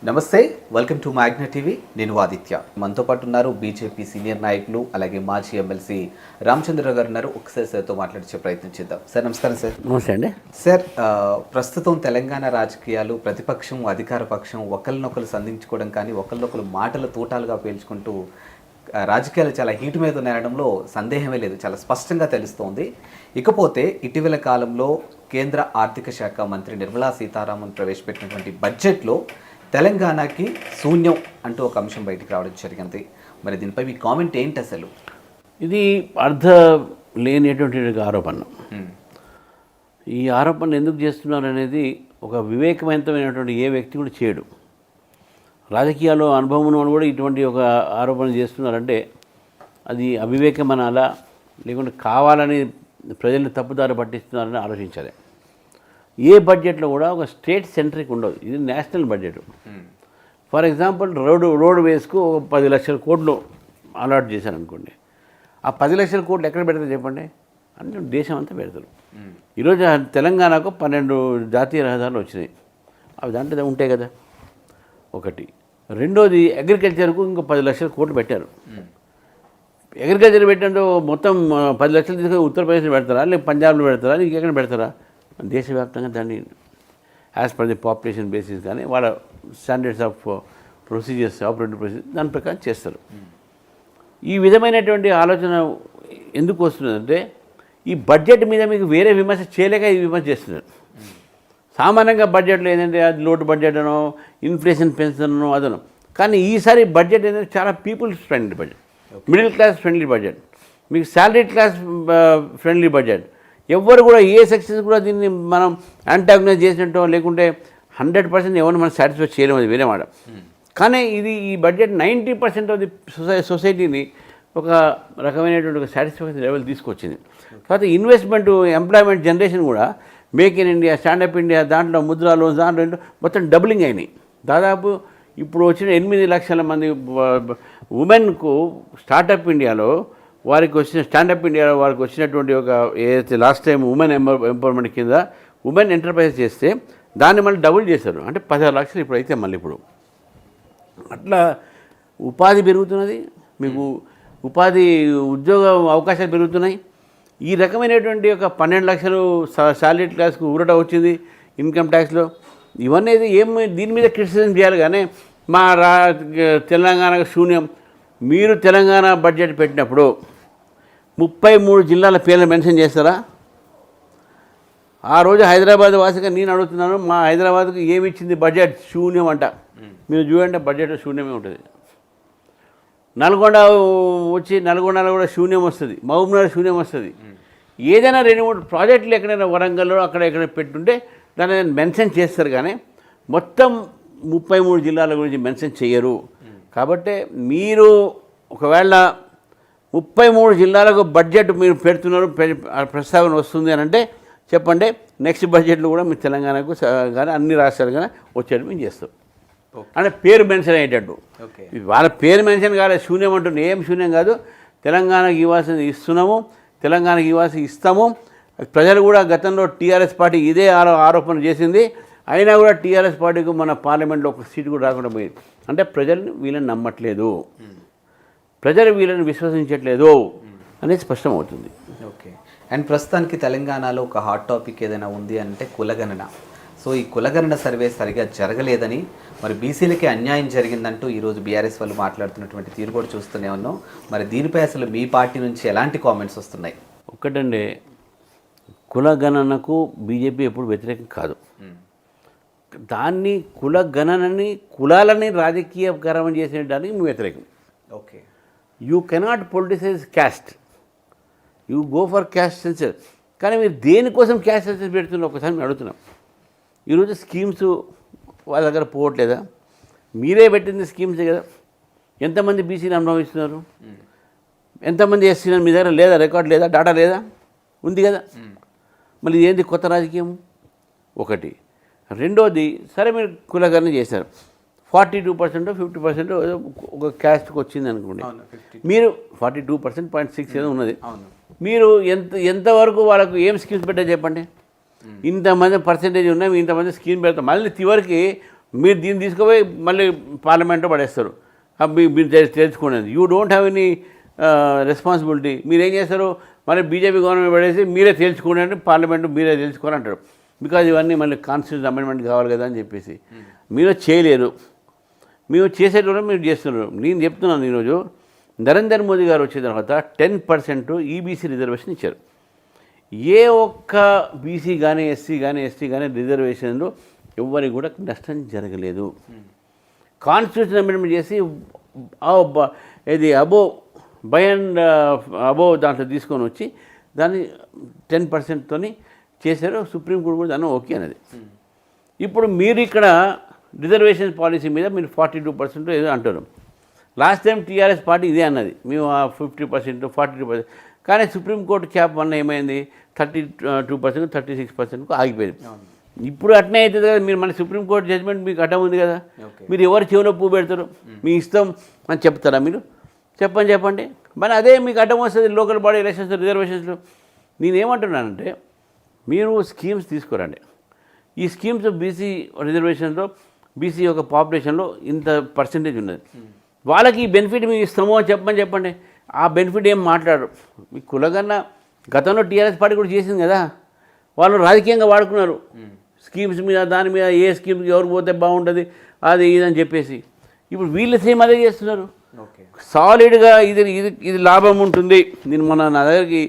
నమస్తే, welcome to Magna TV. నేను ఆదిత్య. మనతో పాటు ఉన్నారు బీజేపీ సీనియర్ నాయకులు, అలాగే మాజీ ఎమ్మెల్సీ రామచంద్రరావు గారు ఉన్నారు. ఒకసారి సార్తో మాట్లాడించే ప్రయత్నం చేద్దాం. సార్ నమస్కారం. సార్ నమస్తే అండి. సార్, ప్రస్తుతం తెలంగాణ రాజకీయాలు ప్రతిపక్షం అధికార పక్షం ఒకరినొకరు సంధించుకోవడం కానీ ఒకరినొకరు మాటల తూటాలుగా పేల్చుకుంటూ రాజకీయాలు చాలా హీటు మీద ఉండడంలో సందేహమే లేదు, చాలా స్పష్టంగా తెలుస్తోంది. ఇకపోతే ఇటీవల కాలంలో కేంద్ర ఆర్థిక శాఖ మంత్రి నిర్మలా సీతారామన్ ప్రవేశపెట్టినటువంటి బడ్జెట్లో తెలంగాణకి శూన్యం అంటూ ఒక అంశం బయటికి రావడం జరిగింది. మరి దీనిపై మీ కామెంట్ ఏంటి? అసలు ఇది అర్థ లేనిటువంటి ఆరోపణ. ఈ ఆరోపణ ఎందుకు చేస్తున్నారు అనేది ఒక వివేకవంతమైనటువంటి ఏ వ్యక్తి కూడా చేయడు. రాజకీయాల్లో అనుభవం ఉన్నవాళ్ళు కూడా ఇటువంటి ఒక ఆరోపణ చేస్తున్నారంటే అది అవివేకం అనాలా, లేకుంటే కావాలని ప్రజల్ని తప్పుదారి పట్టిస్తున్నారని ఆలోచించాలి. ఏ బడ్జెట్లో కూడా ఒక స్టేట్ సెంట్రిక్ ఉండదు, ఇది national budget. For example road వేస్కు ఒక 10 లక్షల కోట్లు అలాట్ చేశారనుకోండి. ఆ 10 లక్షల కోట్లు ఎక్కడ పెడతారు చెప్పండి? అంటే దేశం అంతా పెడతారు. ఈరోజు తెలంగాణకు 12 జాతీయ రహదారులు వచ్చినాయి, అవి దాంట్లో ఉంటాయి కదా. ఒకటి. రెండోది అగ్రికల్చర్కు ఇంకో 10 లక్షల కోట్లు పెట్టారు. అగ్రికల్చర్ పెట్టినట్టు మొత్తం 10 లక్షలు తీసుకొని ఉత్తరప్రదేశ్లో పెడతారా, లేక పంజాబ్లో పెడతారా, ఇంకెక్కడ పెడతారా? దేశవ్యాప్తంగా దాన్ని as per the population basis కానీ వాళ్ళ standards of procedures, operative procedure దాని ప్రకారం చేస్తారు. ఈ విధమైనటువంటి ఆలోచన ఎందుకు వస్తుందంటే ఈ బడ్జెట్ మీద మీకు వేరే విమర్శ చేయలేక ఈ విమర్శ చేస్తున్నారు. సామాన్యంగా బడ్జెట్లో ఏంటంటే అది లోటు బడ్జెట్ అనో, ఇన్ఫ్లేషన్ పెన్షనో అదనో. కానీ ఈసారి బడ్జెట్ ఏంటంటే చాలా peoples friendly budget, middle class friendly budget, మీకు శాలరీ క్లాస్ ఫ్రెండ్లీ బడ్జెట్. ఎవ్వరు కూడా ఏ సెక్షన్స్ కూడా దీన్ని మనం యాంటాగనైజ్ చేసినట్టు లేకుంటే 100% ఎవరిని మనం సాటిస్ఫై చేయలేము, అది వేరే మాట. కానీ ఈ బడ్జెట్ 90% ఆఫ్ ది సొసైటీని ఒక రకమైనటువంటి ఒక సాటిస్ఫాక్షన్ లెవెల్ తీసుకొచ్చింది. తర్వాత ఇన్వెస్ట్మెంట్, ఎంప్లాయ్మెంట్ జనరేషన్ కూడా make in India, stand up India, దాంట్లో ముద్రా లోన్స్, దాంట్లో మొత్తం డబులింగ్ అయినాయి. దాదాపు ఇప్పుడు వచ్చిన 8 లక్షల మంది ఉమెన్కు స్టార్టప్ ఇండియాలో వారికి వచ్చిన స్టాండప్ ఇండియాలో వారికి వచ్చినటువంటి ఒక ఏదైతే లాస్ట్ టైం ఉమెన్ ఎంపవర్మెంట్ కింద ఉమెన్ ఎంటర్ప్రైజ్ చేస్తే దాన్ని మళ్ళీ డబుల్ చేశారు. అంటే 16 లక్షలు ఇప్పుడు అయితే మళ్ళీ ఇప్పుడు అట్లా ఉపాధి పెరుగుతున్నది, మీకు ఉద్యోగ అవకాశాలు పెరుగుతున్నాయి. ఈ రకమైనటువంటి ఒక 12 లక్షలు శాలరీ క్లాస్కు ఊరట వచ్చింది ఇన్కమ్ ట్యాక్స్లో. ఇవన్నీ దీని మీద క్రిటిసిజం చేయాలి. కానీ మా తెలంగాణకు శూన్యం. మీరు తెలంగాణ బడ్జెట్ పెట్టినప్పుడు 33 జిల్లాల పేర్లు మెన్షన్ చేస్తారా? ఆ రోజు హైదరాబాద్ వాసిగా నేను అడుగుతున్నాను, మా హైదరాబాద్కు ఏమి ఇచ్చింది బడ్జెట్? శూన్యం అంట. మీరు చూడండి, బడ్జెట్ శూన్యమే ఉంటుంది. నల్గొండలో కూడా శూన్యం వస్తుంది, మహబూబ్నగర్ శూన్యం వస్తుంది. ఏదైనా 2-3 ప్రాజెక్టులు ఎక్కడైనా వరంగల్లో అక్కడ పెట్టుంటే దాన్ని మెన్షన్ చేస్తారు. కానీ మొత్తం 33 జిల్లాల గురించి మెన్షన్ చేయరు. కాబట్టి మీరు ఒకవేళ 33 జిల్లాలకు బడ్జెట్ మీరు పెడుతున్నారు, ప్రస్తావన వస్తుంది అని అంటే చెప్పండి. నెక్స్ట్ బడ్జెట్లో కూడా మీ తెలంగాణకు కానీ అన్ని రాష్ట్రాలు కానీ వచ్చేట్టు మేము చేస్తాం. అంటే పేరు మెన్షన్ అయ్యేటట్టు. వాళ్ళ పేరు మెన్షన్ కాలేదు, శూన్యం అంటుంది. ఏం శూన్యం కాదు. తెలంగాణకు ఇవ్వాల్సింది ఇస్తున్నాము, తెలంగాణకు ఇవ్వాల్సి ఇస్తాము. ప్రజలు కూడా గతంలో టీఆర్ఎస్ పార్టీ ఇదే ఆరోపణ చేసింది. అయినా కూడా టీఆర్ఎస్ పార్టీకి మన పార్లమెంట్లో ఒక సీటు కూడా రాకుండా పోయింది. అంటే ప్రజల్ని వీళ్ళని నమ్మట్లేదు, ప్రజలు వీళ్ళని విశ్వసించట్లేదు అనేది స్పష్టమవుతుంది. ఓకే. అండ్ ప్రస్తుతానికి తెలంగాణలో ఒక హాట్ టాపిక్ ఏదైనా ఉంది అంటే కులగణన. సో ఈ కులగణన సర్వే సరిగా జరగలేదని, మరి బీసీలకి అన్యాయం జరిగిందంటూ ఈరోజు బీఆర్ఎస్ వాళ్ళు మాట్లాడుతున్నటువంటి తీరు కూడా చూస్తూనే ఉన్నాం. మరి దీనిపై అసలు మీ పార్టీ నుంచి ఎలాంటి కామెంట్స్ వస్తున్నాయి? ఒక్కటండి, కులగణనకు బీజేపీ ఎప్పుడు వ్యతిరేకం కాదు. దాన్ని కులగణనని, కులాలని రాజకీయకరం చేసేయడానికి మేము వ్యతిరేకం. Okay. You cannot politicise caste, you go for caste sensor. కానీ మీరు దేనికోసం క్యాస్ట్ సెన్సర్ పెడుతున్నారు ఒకసారి మేము అడుగుతున్నాం. ఈరోజు స్కీమ్స్ వాళ్ళ దగ్గర పోవట్లేదా? మీరే పెట్టింది స్కీమ్సే కదా. ఎంతమంది బీసీని అనుభవిస్తున్నారు, ఎంతమంది ఎస్సీని మీ దగ్గర లేదా? రికార్డ్ లేదా? డాటా లేదా? ఉంది కదా. మళ్ళీ ఏంది కొత్త రాజకీయం? ఒకటి. రెండోది, సరే మీరు కులగణన చేశారు, 42% 50% ఒక క్యాస్ట్కి వచ్చింది అనుకోండి. మీరు 42.6 ఏదో ఉన్నది. మీరు ఎంతవరకు వాళ్ళకు ఏం స్కీమ్స్ పెట్టా చెప్పండి. ఇంతమంది పర్సెంటేజ్ ఉన్నాయి, ఇంతమంది స్కీమ్ పెడతాం. మళ్ళీ చివరికి మీరు దీన్ని తీసుకుపోయి మళ్ళీ పార్లమెంట్లో పడేస్తారు మీరు తెలుసుకోండి. You don't have any responsibility. మీరు ఏం చేస్తారు, మళ్ళీ బీజేపీ గవర్నమెంట్ పడేసి మీరే తేల్చుకోండి అంటే పార్లమెంటు మీరే తెలుసుకొని అంటారు. బికాజ్ ఇవన్నీ మళ్ళీ కాన్స్టిట్యూషన్ అమెండ్మెంట్ కావాలి కదా అని చెప్పేసి మీరు చేయలేరు. మేము చేసేటప్పుడు మీరు చేస్తున్నారు. నేను చెప్తున్నాను, ఈరోజు నరేంద్ర మోదీ గారు వచ్చిన తర్వాత 10% ఈబీసీ రిజర్వేషన్ ఇచ్చారు. ఏ ఒక్క బీసీ కానీ ఎస్సీ కానీ ఎస్టీ కానీ రిజర్వేషన్లో ఎవరికి కూడా నష్టం జరగలేదు. కాన్స్టిట్యూషన్ అమెండ్మెంట్ చేసి ఇది బై అండ్ అబోవ్ దాంట్లో తీసుకొని వచ్చి దాన్ని 10%తో చేశారు. సుప్రీంకోర్టు కూడా దాన్ని ఓకే అనేది. ఇప్పుడు మీరు ఇక్కడ రిజర్వేషన్ పాలసీ మీద మీరు 42% ఏదో అంటారు. లాస్ట్ టైం టీఆర్ఎస్ పార్టీ ఇదే అన్నది, మేము 50%, 42%. కానీ సుప్రీంకోర్టు క్యాప్ వల్ల ఏమైంది, 32%, 36%కు ఆగిపోయింది. ఇప్పుడు అట్నే అవుతుంది కదా. మీరు మన సుప్రీంకోర్టు జడ్జిమెంట్ మీకు అడ్డం ఉంది కదా, మీరు ఎవరు చెవిలో పువ్వు పెడతారు, మీ ఇష్టం అని చెప్తారా మీరు? చెప్పండి. మరి అదే మీకు అడ్డం వస్తుంది లోకల్ బాడీ ఎలక్షన్స్ రిజర్వేషన్స్లో. నేనేమంటున్నానంటే మీరు స్కీమ్స్ తీసుకురండి. ఈ స్కీమ్స్ బీసీ రిజర్వేషన్లో బీసీ యొక్క పాపులేషన్లో ఇంత పర్సెంటేజ్ ఉన్నది, వాళ్ళకి ఈ బెనిఫిట్ మేము ఇస్తామో అని చెప్పండి. ఆ బెనిఫిట్ ఏం మాట్లాడరు. మీ కులగన్న గతంలో టీఆర్ఎస్ పార్టీ కూడా చేసింది కదా, వాళ్ళు రాజకీయంగా వాడుకున్నారు స్కీమ్స్ మీద, దాని మీద ఏ స్కీమ్కి ఎవరు పోతే బాగుంటుంది అది ఇదని చెప్పేసి. ఇప్పుడు వీళ్ళు సేమ్ అదే చేస్తున్నారు. సాలిడ్గా ఇది లాభం ఉంటుంది. నేను నా దగ్గరికి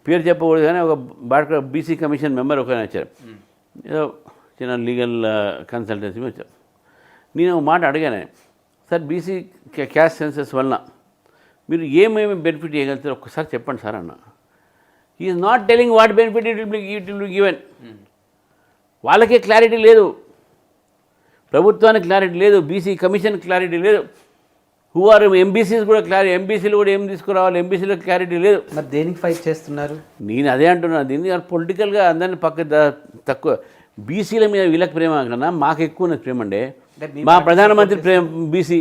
పేరు చెప్పకూడదు కానీ ఒక బీసీ కమిషన్ మెంబర్ ఒక వచ్చారు, ఏదో చిన్న లీగల్ కన్సల్టెన్సీ వచ్చారు. నేను ఒక మాట అడిగాను, సార్ బీసీ క్యాస్ట్ సెన్సెస్ వలన మీరు ఏమేమి బెనిఫిట్ చేయగలుగుతారు ఒక్కసారి చెప్పండి సార్ అన్న. Is not telling what benefit it will be given. వాళ్ళకే క్లారిటీ లేదు, ప్రభుత్వానికి క్లారిటీ లేదు, బీసీ కమిషన్ క్లారిటీ లేదు, హూ ఆర్ ఎంబీసీస్ కూడా క్లారిటీ, ఎంబీసీలు కూడా ఏం తీసుకురావాలి, ఎంబీసీలో క్లారిటీ లేదు. మరి దేనికి ఫైట్ చేస్తున్నారు? నేను అదే అంటున్నాను, దీన్ని పొలిటికల్గా అందరినీ తక్కువ బీసీల మీద వీళ్ళకి ప్రేమ కన్నా మాకు ఎక్కువ ఉన్నది ప్రేమ అండి. మా ప్రధానమంత్రి ప్రేమ బీసీ,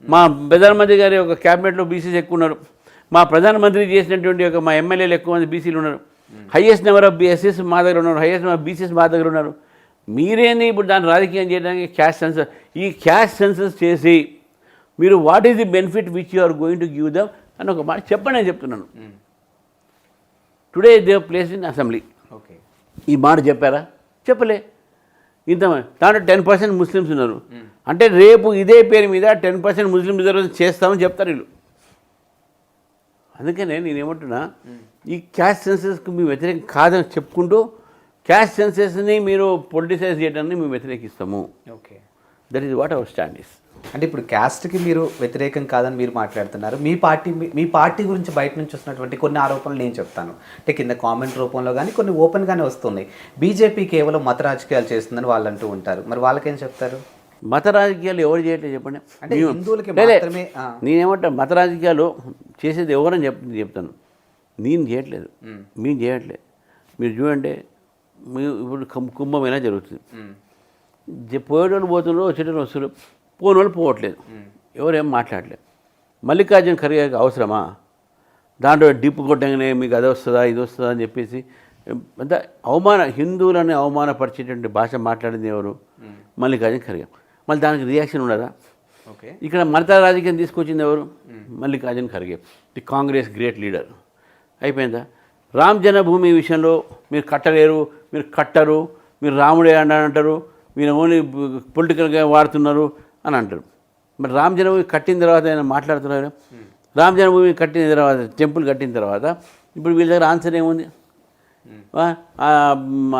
మా ప్రధానమంత్రి గారి ఒక క్యాబినెట్లో బీసీస్ ఎక్కువ ఉన్నారు, మా ప్రధానమంత్రి చేసినటువంటి ఒక మా ఎమ్మెల్యేలు ఎక్కువ మంది బీసీలు ఉన్నారు, హైయెస్ట్ నెంబర్ ఆఫ్ ఎస్సీస్ మా దగ్గర ఉన్నారు, హైయెస్ట్ నెంబర్ ఆఫ్ బీసీస్ మా దగ్గర ఉన్నారు. మీరేంది ఇప్పుడు దాన్ని రాజకీయం చేయడానికి క్యాస్ట్ సెన్సస్, ఈ క్యాస్ట్ సెన్సస్ చేసి మీరు what is the benefit which you are going to give them అని ఒక మాట చెప్పండి అని చెప్తున్నాను. Today they place in assembly. Okay, ఈ మాట చెప్పారా? చెప్పలే. ఇంత దాంట్లో 10% ముస్లిమ్స్ ఉన్నారు అంటే రేపు ఇదే పేరు మీద 10% ముస్లిం రిజర్వేషన్ చేస్తామని చెప్తారు వీళ్ళు. అందుకనే నేనేమంటున్నా, ఈ క్యాస్ట్ సెన్సెస్కి మేము వ్యతిరేకం కాదని చెప్పుకుంటూ క్యాస్ట్ సెన్సెస్ని మీరు పొలిటిసైజ్ చేయడాన్ని మేము వ్యతిరేకిస్తాము. Okay, that is what our stand is. అంటే ఇప్పుడు క్యాస్ట్కి మీరు వ్యతిరేకం కాదని మీరు మాట్లాడుతున్నారు. మీ పార్టీ గురించి బయట నుంచి వస్తున్నటువంటి కొన్ని ఆరోపణలు నేను చెప్తాను. అంటే కింద కామెంట్ రూపంలో కానీ కొన్ని ఓపెన్గానే వస్తున్నాయి. బీజేపీ కేవలం మత రాజకీయాలు చేస్తుందని వాళ్ళు అంటూ ఉంటారు. మరి వాళ్ళకేం చెప్తారు? మత రాజకీయాలు ఎవరు చేయట్లేదు చెప్పండి. అంటే హిందువులకి మాత్రమే. నేనేమంటా మత రాజకీయాలు చేసేది ఎవరని చెప్తాను. నేను చేయట్లేదు, మేము చేయట్లేదు. మీరు చూడండి, ఇప్పుడు కుంభమేళా జరుగుతుంది, పోయేటోళ్ళు పోతున్నారు, వచ్చేటోళ్ళు వస్తున్నారు, పోని వాళ్ళు పోవట్లేదు, ఎవరేం మాట్లాడలేదు. మల్లికార్జున ఖర్గే అవసరమా? దాంట్లో డిప్పు కొట్టగానే మీకు అది వస్తుందా ఇది వస్తుందా అని చెప్పేసి అంత హిందువులని అవమానపరిచేటువంటి భాష మాట్లాడింది ఎవరు? మల్లికార్జున ఖర్గే. మళ్ళీ దానికి రియాక్షన్ ఉండదా? ఓకే, ఇక్కడ మత రాజకీయం తీసుకొచ్చింది ఎవరు? Mallikarjuna Kharge, the Congress great leader. అయిపోయిందా? రామ్ జన్మభూమి విషయంలో మీరు కట్టలేరు, మీరు కట్టరు, మీరు రాముడే అంటారు, మీరు ఓన్లీ పొలిటికల్గా వాడుతున్నారు అని అంటారు. మరి రామ్ జన్మభూమి కట్టిన తర్వాత ఆయన మాట్లాడుతున్నారు. రామ్ జన్మభూమి కట్టిన తర్వాత, టెంపుల్ కట్టిన తర్వాత ఇప్పుడు వీళ్ళ దగ్గర ఆన్సర్ ఏముంది?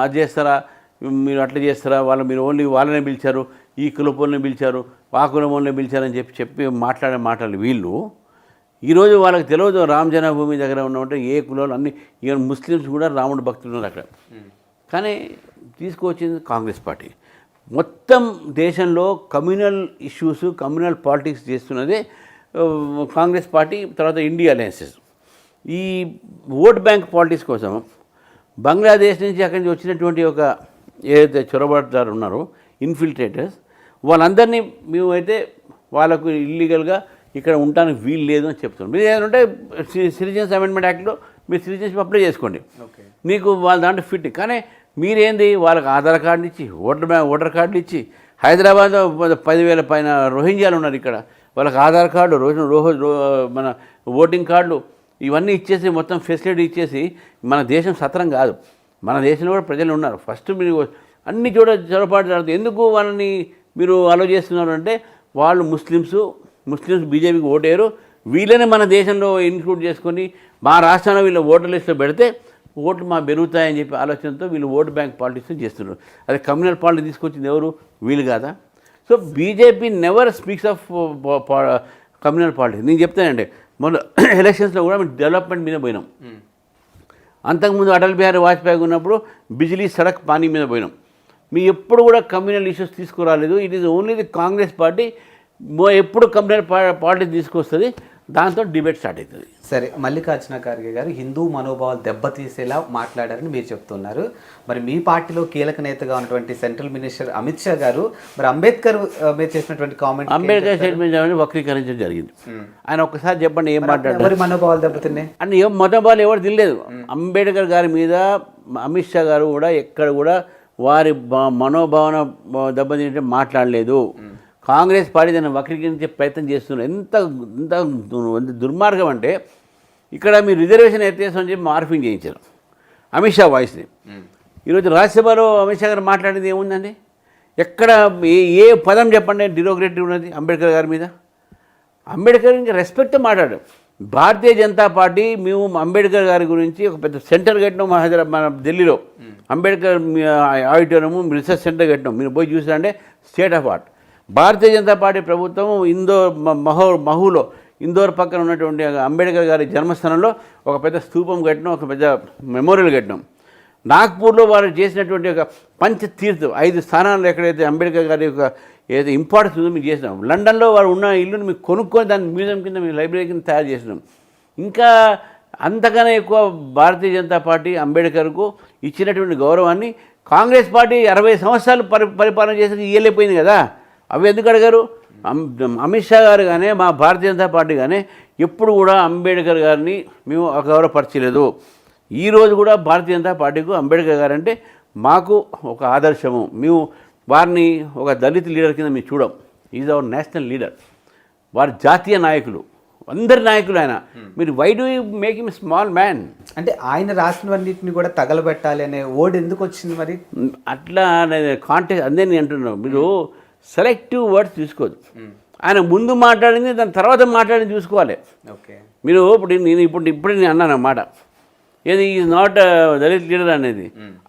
అది చేస్తారా, మీరు అట్లా చేస్తారా, మీరు ఓన్లీ వాళ్ళనే పిలిచారు, ఈ కులపోళ్ళని పిలిచారు, ఆ కులపోళ్ళని పిలిచారని చెప్పి మాట్లాడే మాటలు వీళ్ళు. ఈరోజు వాళ్ళకి తెలియదు రామ్ జన్మభూమి దగ్గర ఉన్నటువంటి ఏ కులాలు అన్ని, ఈవెన్ ముస్లిమ్స్ కూడా రాముడు భక్తులు ఉన్నారు అక్కడ. కానీ తీసుకువచ్చింది కాంగ్రెస్ పార్టీ. మొత్తం దేశంలో కమ్యూనల్ ఇష్యూస్, కమ్యూనల్ పాలిటిక్స్ చేస్తున్నదే కాంగ్రెస్ పార్టీ. తర్వాత ఇండియా అలయన్సెస్ ఈ ఓట్ బ్యాంక్ పాలిటిక్స్ కోసం బంగ్లాదేశ్ నుంచి అక్కడి నుంచి వచ్చినటువంటి ఒక ఏదైతే చొరబాటుదారు ఉన్నారో ఇన్ఫిల్ట్రేటర్స్, వాళ్ళందరినీ మేమైతే వాళ్ళకు ఇల్లీగల్గా ఇక్కడ ఉండడానికి వీలు లేదు అని చెప్తున్నాం. మీరు ఏదంటే సిటిజన్స్ అమెండ్మెంట్ యాక్ట్లో మీరు సిటిజన్షిప్ అప్లై చేసుకోండి, మీకు వాళ్ళ దాంట్లో ఫిట్. కానీ మీరేంది వాళ్ళకి ఆధార్ కార్డులు ఇచ్చి, ఓటర్ కార్డులు ఇచ్చి, హైదరాబాద్లో 10,000 పైన రోహింగ్యాలు ఉన్నారు ఇక్కడ. వాళ్ళకి ఆధార్ కార్డు, మన ఓటింగ్ కార్డులు ఇవన్నీ ఇచ్చేసి మొత్తం ఫెసిలిటీ ఇచ్చేసి మన దేశం సత్రం కాదు. మన దేశంలో కూడా ప్రజలు ఉన్నారు. ఫస్ట్ మీరు అన్ని చొరపాటు జరుగుతుంది. ఎందుకు వాళ్ళని మీరు అలో చేస్తున్నారు అంటే వాళ్ళు ముస్లిమ్స్ బీజేపీకి ఓటేరు, వీళ్ళని మన దేశంలో ఇన్క్లూడ్ చేసుకొని మా రాష్ట్రంలో వీళ్ళ ఓటర్ లిస్ట్లో పెడితే ఓట్లు మా పెరుగుతాయని చెప్పి ఆలోచనతో వీళ్ళు ఓటు బ్యాంక్ పాలిటిక్స్ చేస్తున్నారు. అదే కమ్యూనల్ పాలిటిక్స్ తీసుకొచ్చింది ఎవరు? వీళ్ళు కాదా? So BJP never speaks of communal politics. నేను చెప్తానండి, మొన్న ఎలక్షన్స్లో కూడా మేము డెవలప్మెంట్ మీద పోయినాం. అంతకుముందు అటల్ బిహారీ వాజ్పేయి ఉన్నప్పుడు బిజిలీ సడక్ పానీ మీద పోయినాం. మీ ఎప్పుడు కూడా కమ్యూనల్ ఇష్యూస్ తీసుకురాలేదు. It is only the Congress party ఎప్పుడు కమ్యూనల్ పాలిటిక్స్ తీసుకొస్తుంది, దాంతో డిబేట్ స్టార్ట్ అవుతుంది. సరే, మల్లికార్జున ఖార్గే గారు హిందూ మనోభావాలు దెబ్బతీసేలా మాట్లాడారని మీరు చెప్తున్నారు. మరి మీ పార్టీలో కీలక నేతగా ఉన్నటువంటి సెంట్రల్ మినిస్టర్ అమిత్ షా గారు మరి అంబేద్కర్ మీరు చేసినటువంటి కామెంట్, అంబేద్కర్ స్టేట్మెంట్ వక్రీకరించడం జరిగింది. ఆయన ఒక్కసారి చెప్పండి ఏం మాట్లాడారు? మరి మనోభావాలు దెబ్బతిన్నాయి అని ఏం మనోభావాలు ఎవరు తెలియలేదు. అంబేద్కర్ గారి మీద అమిత్ షా గారు కూడా ఎక్కడ కూడా వారి మనోభావన దెబ్బతింటే మాట్లాడలేదు. కాంగ్రెస్ పార్టీ దాన్ని వక్రీకరించే ప్రయత్నం చేస్తున్నారు. ఎంత దుర్మార్గం అంటే ఇక్కడ మీరు రిజర్వేషన్ ఎత్తేసని చెప్పి మార్ఫింగ్ చేయించారు అమిత్ షా వాయిస్ని. ఈరోజు రాజ్యసభలో అమిత్ షా గారు మాట్లాడేది ఏముందండి? ఎక్కడ ఏ పదం చెప్పండి డిరోగ్రేటివ్ ఉన్నది అంబేద్కర్ గారి మీద? అంబేద్కర్ ఇంకా రెస్పెక్ట్ మాట్లాడారు. భారతీయ జనతా పార్టీ మేము అంబేద్కర్ గారి గురించి ఒక పెద్ద సెంటర్ కట్టినాం మన ఢిల్లీలో. అంబేద్కర్ ఆడిటోరియం రీసెర్చ్ సెంటర్ కట్టినాం. మీరు పోయి చూసారంటే state of art. Bharatiya Janata party ప్రభుత్వం మహూలో ఇందోర్ పక్కన ఉన్నటువంటి అంబేద్కర్ గారి జన్మస్థానంలో ఒక పెద్ద స్తూపం కట్టినాం, ఒక పెద్ద మెమోరియల్ కట్టినాం. నాగ్పూర్లో వారు చేసినటువంటి ఒక పంచతీర్థం 5 స్థానాలు ఎక్కడైతే అంబేద్కర్ గారి యొక్క ఏదైతే ఇంపార్టెన్స్ ఉందో మీకు చేసినాం. లండన్లో వారు ఉన్న ఇల్లుని మీకు కొనుక్కొని దాని మ్యూజియం కింద మీ లైబ్రరీ కింద తయారు చేసినాం. ఇంకా అంతకన్నా ఎక్కువ భారతీయ జనతా పార్టీ అంబేద్కర్కు ఇచ్చినటువంటి గౌరవాన్ని కాంగ్రెస్ పార్టీ 60 సంవత్సరాలు పరిపాలన చేసి ఇయ్యలేకపోయింది కదా. అవి ఎందుకు అడిగారు? అమిత్ షా గారు కానీ మా భారతీయ జనతా పార్టీ కానీ ఎప్పుడు కూడా అంబేద్కర్ గారిని మేము అగౌరవపరచలేదు. ఈరోజు కూడా భారతీయ జనతా పార్టీకు అంబేద్కర్ గారు అంటే మాకు ఒక ఆదర్శము. మేము వారిని ఒక దళిత లీడర్ కింద మేము చూడం. Is our national leader. వారి జాతీయ నాయకులు, అందరి నాయకులు ఆయన. మీరు why do you make him small man? అంటే ఆయన రాసినవన్నింటిని కూడా తగలబెట్టాలి అనే వర్డ్ ఎందుకు వచ్చింది మరి? అట్లా కాంటెక్స్ట్ అందే నేను అంటున్నాను. మీరు సెలెక్టివ్ వర్డ్స్ తీసుకోవద్దు. ఆయన ముందు మాట్లాడింది దాని తర్వాత మాట్లాడింది చూసుకోవాలి. ఓకే, మీరు ఇప్పుడు నేను అన్నాను అన్నమాట, ఏది ఈజ్ నాట్ దళిత్ లీడర్ అనేది.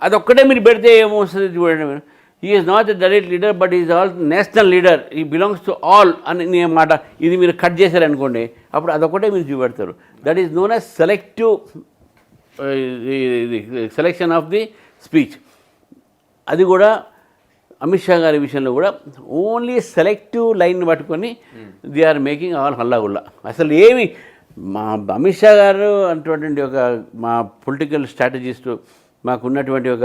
అదొక్కటే మీరు పెడితే ఏమొస్తుంది చూడండి. మీరు ఈ is not a Dalit leader but is all national leader, ఈ బిలాంగ్స్ టు ఆల్ అని నేను మాట ఇది మీరు కట్ చేశారనుకోండి, అప్పుడు అదొక్కటే మీరు చూపెడతారు. That is known as selection of the speech. అది కూడా అమిత్ షా గారి విషయంలో కూడా ఓన్లీ సెలెక్టివ్ లైన్ పట్టుకొని దే ఆర్ మేకింగ్ ఆల్ హల్లాగుల్లా. అసలు ఏమి మా అమిత్ షా గారు అటువంటి ఒక మా పొలిటికల్ స్ట్రాటజిస్టు, మాకున్నటువంటి ఒక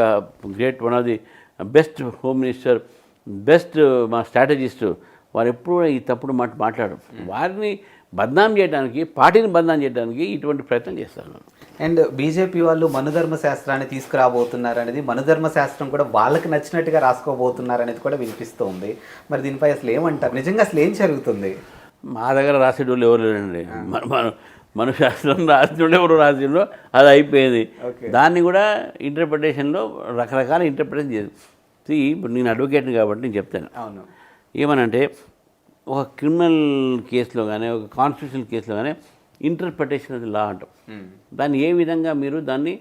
great one of the best home minister, best మా స్ట్రాటజిస్టు, వారు ఎప్పుడు ఈ తప్పుడు మాట్లాడరు. వారిని బద్నాం చేయడానికి, పార్టీని బద్నాం చేయడానికి ఇటువంటి ప్రయత్నం చేస్తారు. అండ్ బీజేపీ వాళ్ళు మనుధర్మ శాస్త్రాన్ని తీసుకురాబోతున్నారు అనేది, మనుధర్మ శాస్త్రం కూడా వాళ్ళకి నచ్చినట్టుగా రాసుకోబోతున్నారు అనేది కూడా వినిపిస్తుంది. మరి దీనిపై అసలు ఏమంటారు? నిజంగా అసలు ఏం జరుగుతుంది? మా దగ్గర రాసేటోళ్ళు ఎవరు లేరండి. మన శాస్త్రం రాసినోళ్ళు ఎవరు రాసిండో అది అయిపోయింది. దాన్ని కూడా ఇంటర్ప్రిటేషన్లో రకరకాల ఇంటర్ప్రిటేషన్ చేసి, ఇప్పుడు నేను అడ్వకేట్ని కాబట్టి నేను చెప్తాను. అవును, ఏమనంటే ఒక క్రిమినల్ కేసులో కానీ, ఒక కాన్స్టిట్యూషనల్ కేసులో కానీ ఇంటర్ప్రిటేషన్ అది లా అంటాం. దాన్ని ఏ విధంగా మీరు దాన్ని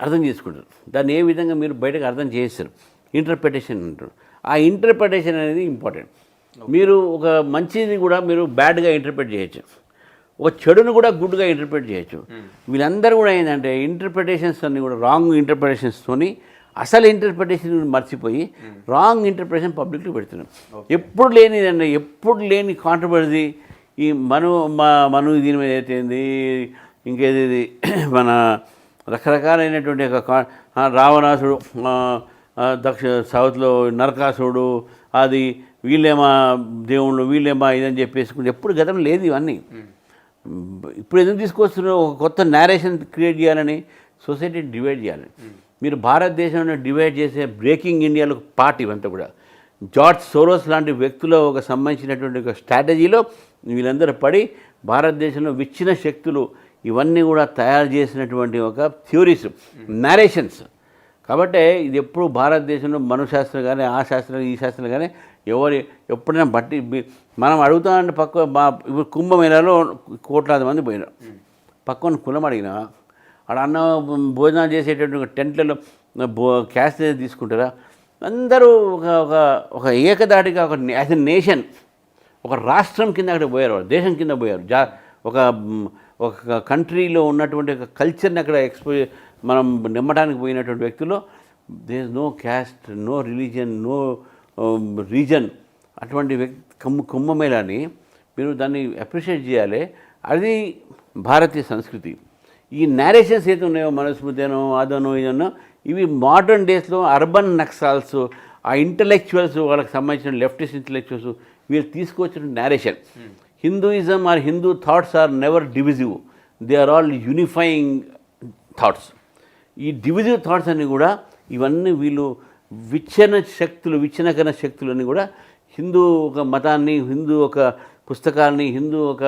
అర్థం చేసుకుంటారు, దాన్ని ఏ విధంగా మీరు బయటకు అర్థం చేస్తారు, ఇంటర్ప్రిటేషన్ అంటారు. ఆ ఇంటర్ప్రిటేషన్ అనేది ఇంపార్టెంట్. మీరు ఒక మంచిది కూడా మీరు బ్యాడ్గా ఇంటర్ప్రిట్ చేయొచ్చు, ఒక చెడును కూడా గుడ్గా ఇంటర్ప్రిట్ చేయొచ్చు. వీళ్ళందరూ కూడా ఏంటంటే ఇంటర్ప్రిటేషన్స్ అన్నీ కూడా రాంగ్ ఇంటర్ప్రిటేషన్స్తోని అసలు ఇంటర్ప్రిటేషన్ మర్చిపోయి రాంగ్ ఇంటర్ప్రిటేషన్ పబ్లిక్లో పెడుతున్నాం. ఎప్పుడు లేని కాంట్రవర్సీ ఈ మను దీని మీద అయితేంది, ఇంకేది మన రకరకాలైనటువంటి ఒక రావణాసుడు, సౌత్లో నరకాసుడు, అది వీళ్ళేమా దేవుళ్ళు, వీళ్ళేమా ఇదని చెప్పేసుకుంటే ఎప్పుడు గతం లేదు ఇవన్నీ. ఇప్పుడు ఎందుకు తీసుకొస్తున్నారు? ఒక కొత్త నేరేషన్ క్రియేట్ చేయాలని, సొసైటీని డివైడ్ చేయాలని. మీరు భారతదేశంలో డివైడ్ చేసే బ్రేకింగ్ ఇండియాలో పార్ట్ ఇవంతా కూడా. జార్జ్ సోరోస్ లాంటి వ్యక్తుల ఒక సంబంధించినటువంటి ఒక స్ట్రాటజీలో వీళ్ళందరూ పడి భారతదేశంలో విచ్ఛిన్న శక్తులు ఇవన్నీ కూడా తయారు చేసినటువంటి ఒక థియరీస్, నరేషన్స్. కాబట్టి ఇది ఎప్పుడు భారతదేశంలో మనశాస్త్రం కానీ ఆ శాస్త్రం ఈ శాస్త్రం కానీ ఎప్పుడైనా బట్టి మనం అడుగుతామంటే ఇప్పుడు కుంభమేళాలో కోట్లాది మంది పోయినారు. పక్కన కులం అడిగినా ఆడ అన్న భోజనాలు చేసేటటువంటి టెంట్లలో క్యాష్ తీసుకుంటారా? అందరూ ఒక ఒక ఒక ఏకదాటిగా యాజ్ ఎ నేషన్ ఒక రాష్ట్రం కింద అక్కడ పోయారు, దేశం కింద పోయారు. ఒక ఒక కంట్రీలో ఉన్నటువంటి ఒక కల్చర్ని అక్కడ మనం నిమ్మడానికి పోయినటువంటి వ్యక్తులు there is no caste, no religion, no reason. అటువంటి కుంభమేళాని మీరు దాన్ని అప్రిషియేట్ చేయాలి. అది భారతీయ సంస్కృతి. ఈ నేరేషన్స్ ఏదో ఉన్నాయో మనుస్మృతినో అదనో ఇదనో ఇవి మోడర్న్ డేస్లో అర్బన్ నక్సల్స్, ఆ ఇంటలెక్చువల్స్, వాళ్ళకి సంబంధించిన లెఫ్టిస్ట్ ఇంటలెక్చువల్స్ వీళ్ళు తీసుకొచ్చిన narration. Hinduism or Hindu thoughts are never divisive, they are all unifying thoughts. ఈ డివిజివ్ థాట్స్ అన్నీ కూడా ఇవన్నీ వీళ్ళు విచ్ఛిన్నకరణ శక్తులని కూడా హిందూ ఒక మతాన్ని, హిందూ ఒక పుస్తకాలని, హిందూ ఒక